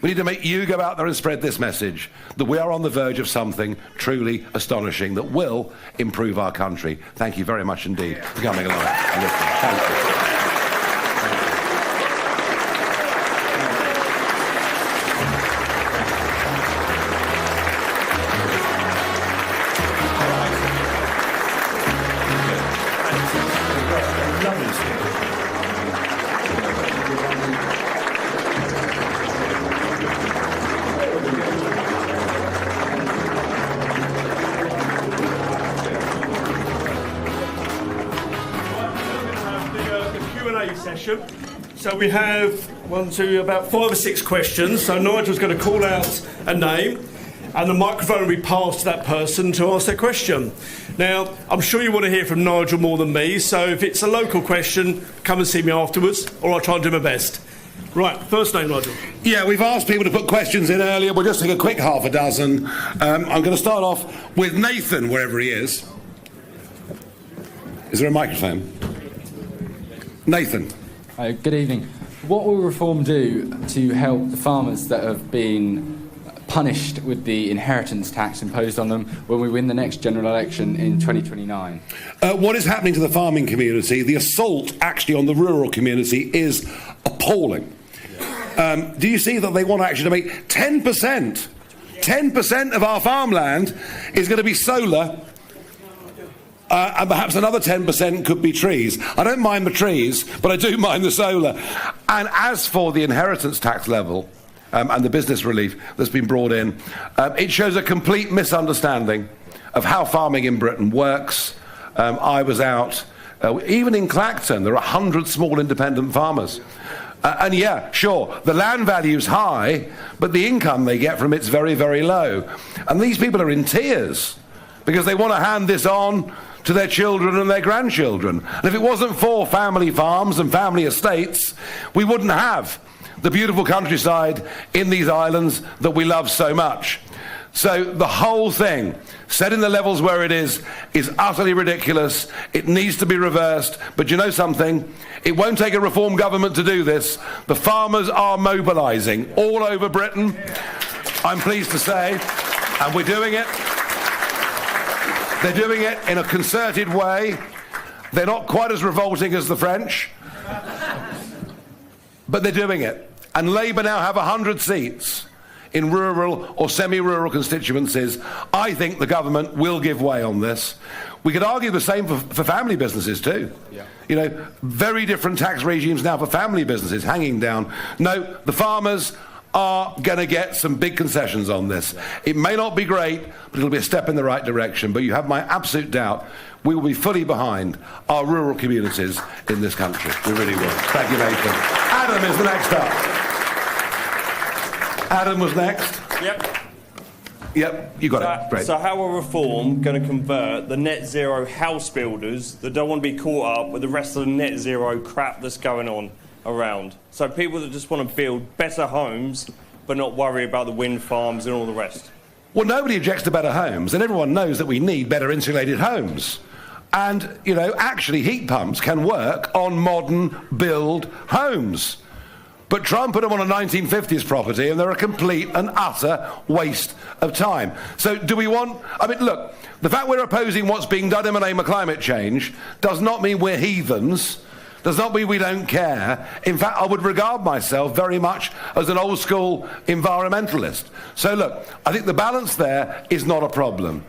We need to make you go out there and spread this message that we are on the verge of something truly astonishing that will improve our country. Thank you very much indeed for coming along and listening. Thank you. Session. So we have about 5 or 6 questions. So Nigel's going to call out a name and the microphone will be passed to that person to ask their question. Now, I'm sure you want to hear from Nigel more than me, so if it's a local question, come and see me afterwards, or I'll try and do my best. Right, first name, Nigel. Yeah, we've asked people to put questions in earlier. We'll just take a quick half a dozen. I'm going to start off with Nathan, wherever he is. Is there a microphone? Nathan. Good evening. What will reform do to help the farmers that have been punished with the inheritance tax imposed on them when we win the next general election in 2029? What is happening to the farming community, the assault actually on the rural community, is appalling. Do you see that they want actually to make 10%? 10% of our farmland is going to be solar. And perhaps another 10% could be trees. I don't mind the trees, but I do mind the solar. And as for the inheritance tax level and the business relief that's been brought in, it shows a complete misunderstanding of how farming in Britain works. I was out, even in Clacton, there are 100 small independent farmers. And yeah, sure, the land value's high, but the income they get from it's very, very low. And these people are in tears because they want to hand this on to their children and their grandchildren. And if it wasn't for family farms and family estates, we wouldn't have the beautiful countryside in these islands that we love so much. So the whole thing, setting the levels where it is utterly ridiculous. It needs to be reversed. But you know something? It won't take a reform government to do this. The farmers are mobilising all over Britain, I'm pleased to say, and we're doing it. They're doing it in a concerted way. They're not quite as revolting as the French, but they're doing it. And Labour now have 100 seats in rural or semi-rural constituencies. I think the government will give way on this. We could argue the same for family businesses too. Yeah. You know, very different tax regimes now for family businesses hanging down. No, the farmers are going to get some big concessions on this. It may not be great, but it'll be a step in the right direction. But you have my absolute doubt we will be fully behind our rural communities in this country. We really will. Thank you, Nathan. Adam is the next up. Adam was next. Yep, you got it. Great. So how are reform going to convert the net zero house builders that don't want to be caught up with the rest of the net zero crap that's going on around? So people that just want to build better homes but not worry about the wind farms and all the rest. Well, nobody objects to better homes, and everyone knows that we need better insulated homes. And, you know, actually heat pumps can work on modern build homes. But Trump put them on a 1950s property, and they're a complete and utter waste of time. So do we want... I mean, look, the fact we're opposing what's being done in the name of climate change does not mean we're heathens, does not mean we don't care. In fact, I would regard myself very much as an old-school environmentalist. So look, I think the balance there is not a problem.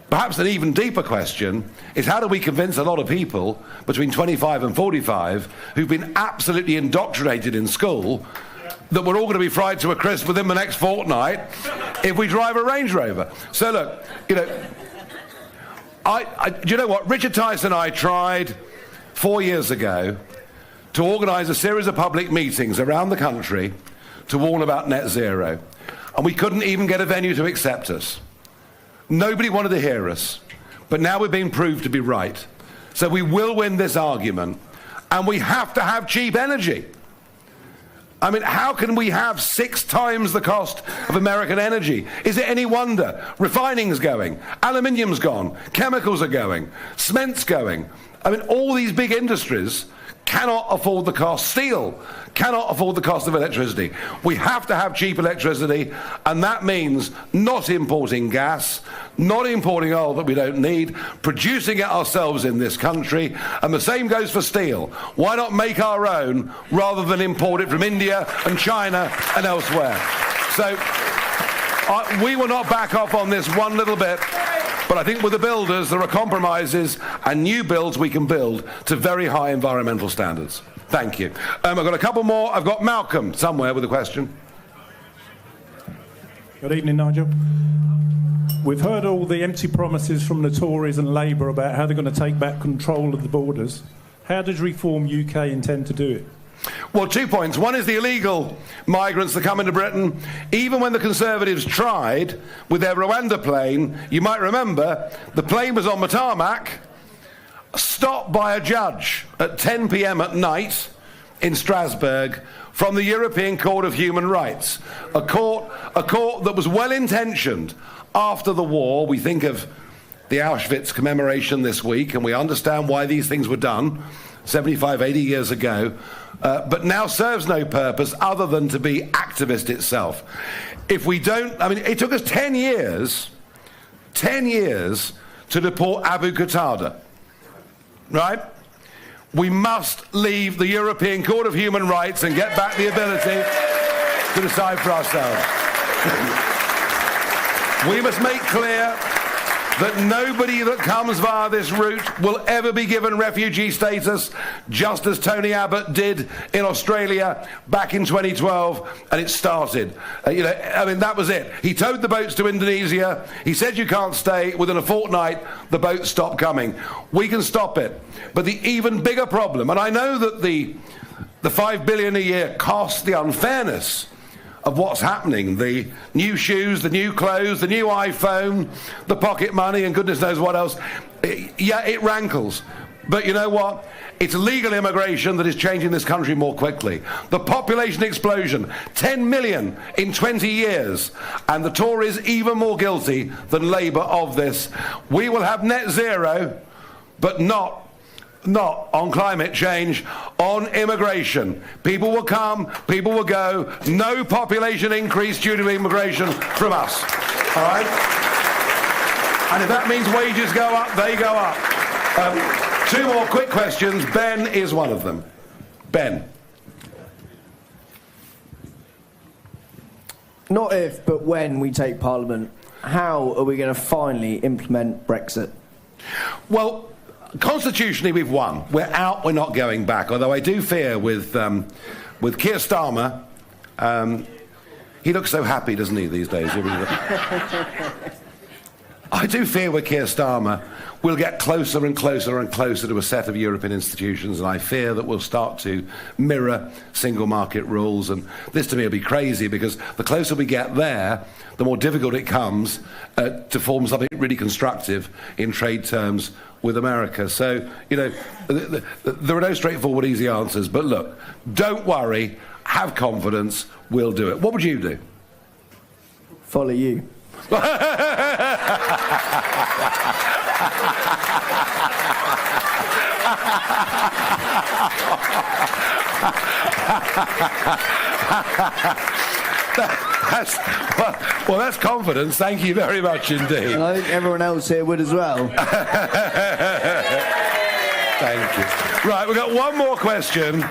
Perhaps an even deeper question is how do we convince a lot of people between 25 and 45 who've been absolutely indoctrinated in school that we're all going to be fried to a crisp within the next fortnight if we drive a Range Rover. So look, you know, do you know what? Richard Tice and I tried 4 years ago to organise a series of public meetings around the country to warn about net zero. And we couldn't even get a venue to accept us. Nobody wanted to hear us, but now we're being proved to be right. So we will win this argument, and we have to have cheap energy. I mean, how can we have 6 times the cost of American energy? Is it any wonder? Refining's going, aluminium's gone, chemicals are going, cement's going. I mean, all these big industries cannot afford the cost. Steel cannot afford the cost of electricity. We have to have cheap electricity, and that means not importing gas, not importing oil that we don't need, producing it ourselves in this country, and the same goes for steel. Why not make our own rather than import it from India and China and elsewhere? So we will not back off on this one little bit. But I think with the builders, there are compromises and new builds we can build to very high environmental standards. Thank you. I've got a couple more. I've got Malcolm somewhere with a question. Good evening, Nigel. We've heard all the empty promises from the Tories and Labour about how they're going to take back control of the borders. How does Reform UK intend to do it? Well, 2 points. One is the illegal migrants that come into Britain. Even when the Conservatives tried with their Rwanda plane, you might remember, the plane was on the tarmac, stopped by a judge at 10 p.m. at night in Strasbourg from the European Court of Human Rights, a court that was well-intentioned after the war. We think of the Auschwitz commemoration this week, and we understand why these things were done 75, 80 years ago. But now serves no purpose other than to be activist itself. If we don't, I mean, it took us 10 years to deport Abu Qatada, right? We must leave the European Court of Human Rights and get back the ability to decide for ourselves. We must make clear that nobody that comes via this route will ever be given refugee status, just as Tony Abbott did in Australia back in 2012, and it started. I mean, that was it. He towed the boats to Indonesia. He said you can't stay. Within a fortnight, the boats stopped coming. We can stop it. But the even bigger problem, and I know that the $5 billion a year cost, the unfairness of what's happening. The new shoes, the new clothes, the new iPhone, the pocket money, and goodness knows what else. Yeah, it rankles. But you know what? It's legal immigration that is changing this country more quickly. The population explosion, 10 million in 20 years, and the Tories even more guilty than Labour of this. We will have net zero, but not on climate change, on immigration. People will come, people will go. No population increase due to immigration from us. All right? And if that means wages go up, they go up. Two more quick questions. Ben is one of them. Ben. Not if, but when we take Parliament, how are we going to finally implement Brexit? Well, constitutionally, we've won. We're out. We're not going back. Although I do fear with Keir Starmer, he looks so happy, doesn't he, these days? I do fear with Keir Starmer we'll get closer and closer and closer to a set of European institutions, and I fear that we'll start to mirror single market rules. And this to me will be crazy, because the closer we get there, the more difficult it comes to form something really constructive in trade terms with America. So, you know, there are no straightforward, easy answers. But look, don't worry, have confidence, we'll do it. What would you do? Follow you. That's confidence. Thank you very much indeed. And I think everyone else here would as well. Thank you. Right, we've got one more question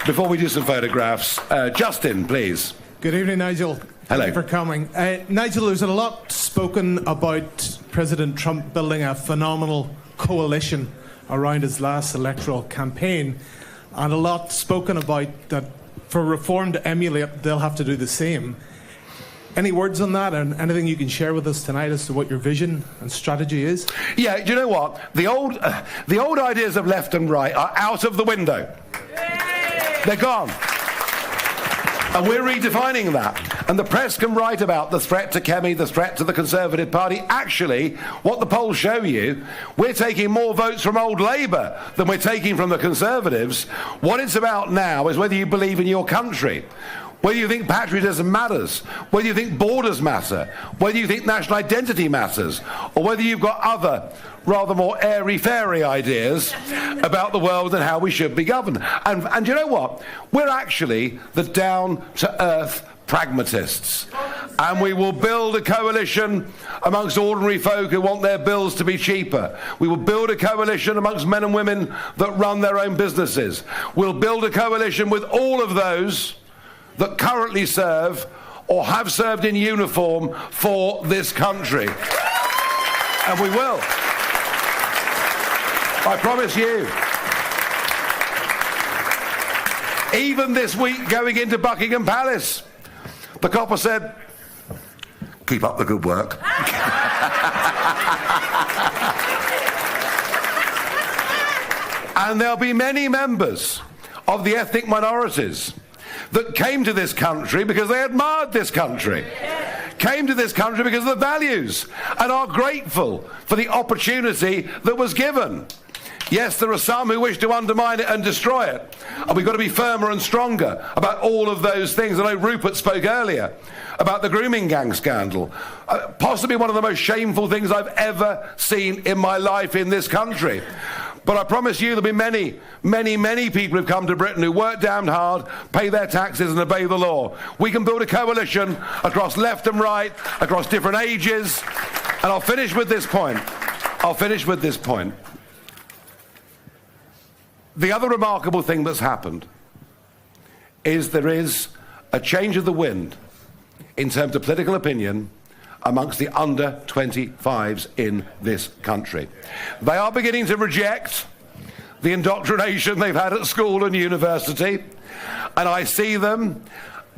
before we do some photographs. Justin, please. Good evening, Nigel. Hello. Thank you for coming. Nigel, there's a lot spoken about President Trump building a phenomenal coalition around his last electoral campaign, and a lot spoken about that for Reform to emulate, they'll have to do the same. Any words on that, and anything you can share with us tonight as to what your vision and strategy is? Yeah, do you know what? The old ideas of left and right are out of the window. They're gone. And we're redefining that. And the press can write about the threat to Kemi, the threat to the Conservative Party. Actually, what the polls show you, we're taking more votes from old Labour than we're taking from the Conservatives. What it's about now is whether you believe in your country, whether you think patriotism matters, whether you think borders matter, whether you think national identity matters, or whether you've got other rather more airy-fairy ideas about the world and how we should be governed. And you know what? We're actually the down-to-earth pragmatists. And we will build a coalition amongst ordinary folk who want their bills to be cheaper. We will build a coalition amongst men and women that run their own businesses. We'll build a coalition with all of those that currently serve or have served in uniform for this country. And we will. I promise you. Even this week, going into Buckingham Palace, the copper said, "Keep up the good work." And there'll be many members of the ethnic minorities that came to this country because they admired this country, came to this country because of the values, and are grateful for the opportunity that was given. Yes, there are some who wish to undermine it and destroy it, and we've got to be firmer and stronger about all of those things. I know Rupert spoke earlier about the grooming gang scandal, possibly one of the most shameful things I've ever seen in my life in this country. But I promise you there'll be many, many, many people who've come to Britain who work damned hard, pay their taxes and obey the law. We can build a coalition across left and right, across different ages. And I'll finish with this point. The other remarkable thing that's happened is there is a change of the wind in terms of political opinion amongst the under 25s in this country. They are beginning to reject the indoctrination they've had at school and university, and I see them,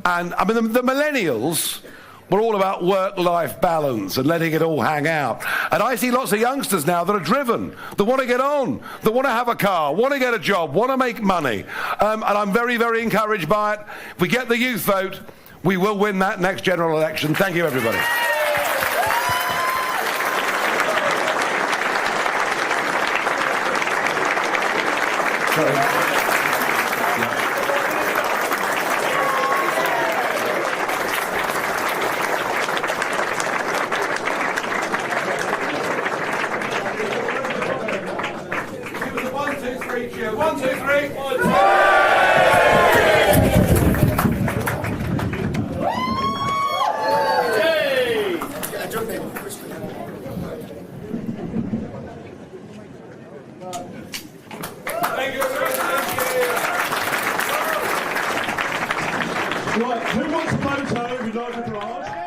and I mean the millennials were all about work-life balance and letting it all hang out. And I see lots of youngsters now that are driven, that want to get on, that want to have a car, want to get a job, want to make money. And I'm very, very encouraged by it. If we get the youth vote, We will win that next general election. Thank you, everybody. One, two, three. Right, who wants a photo? We'd like a Farage.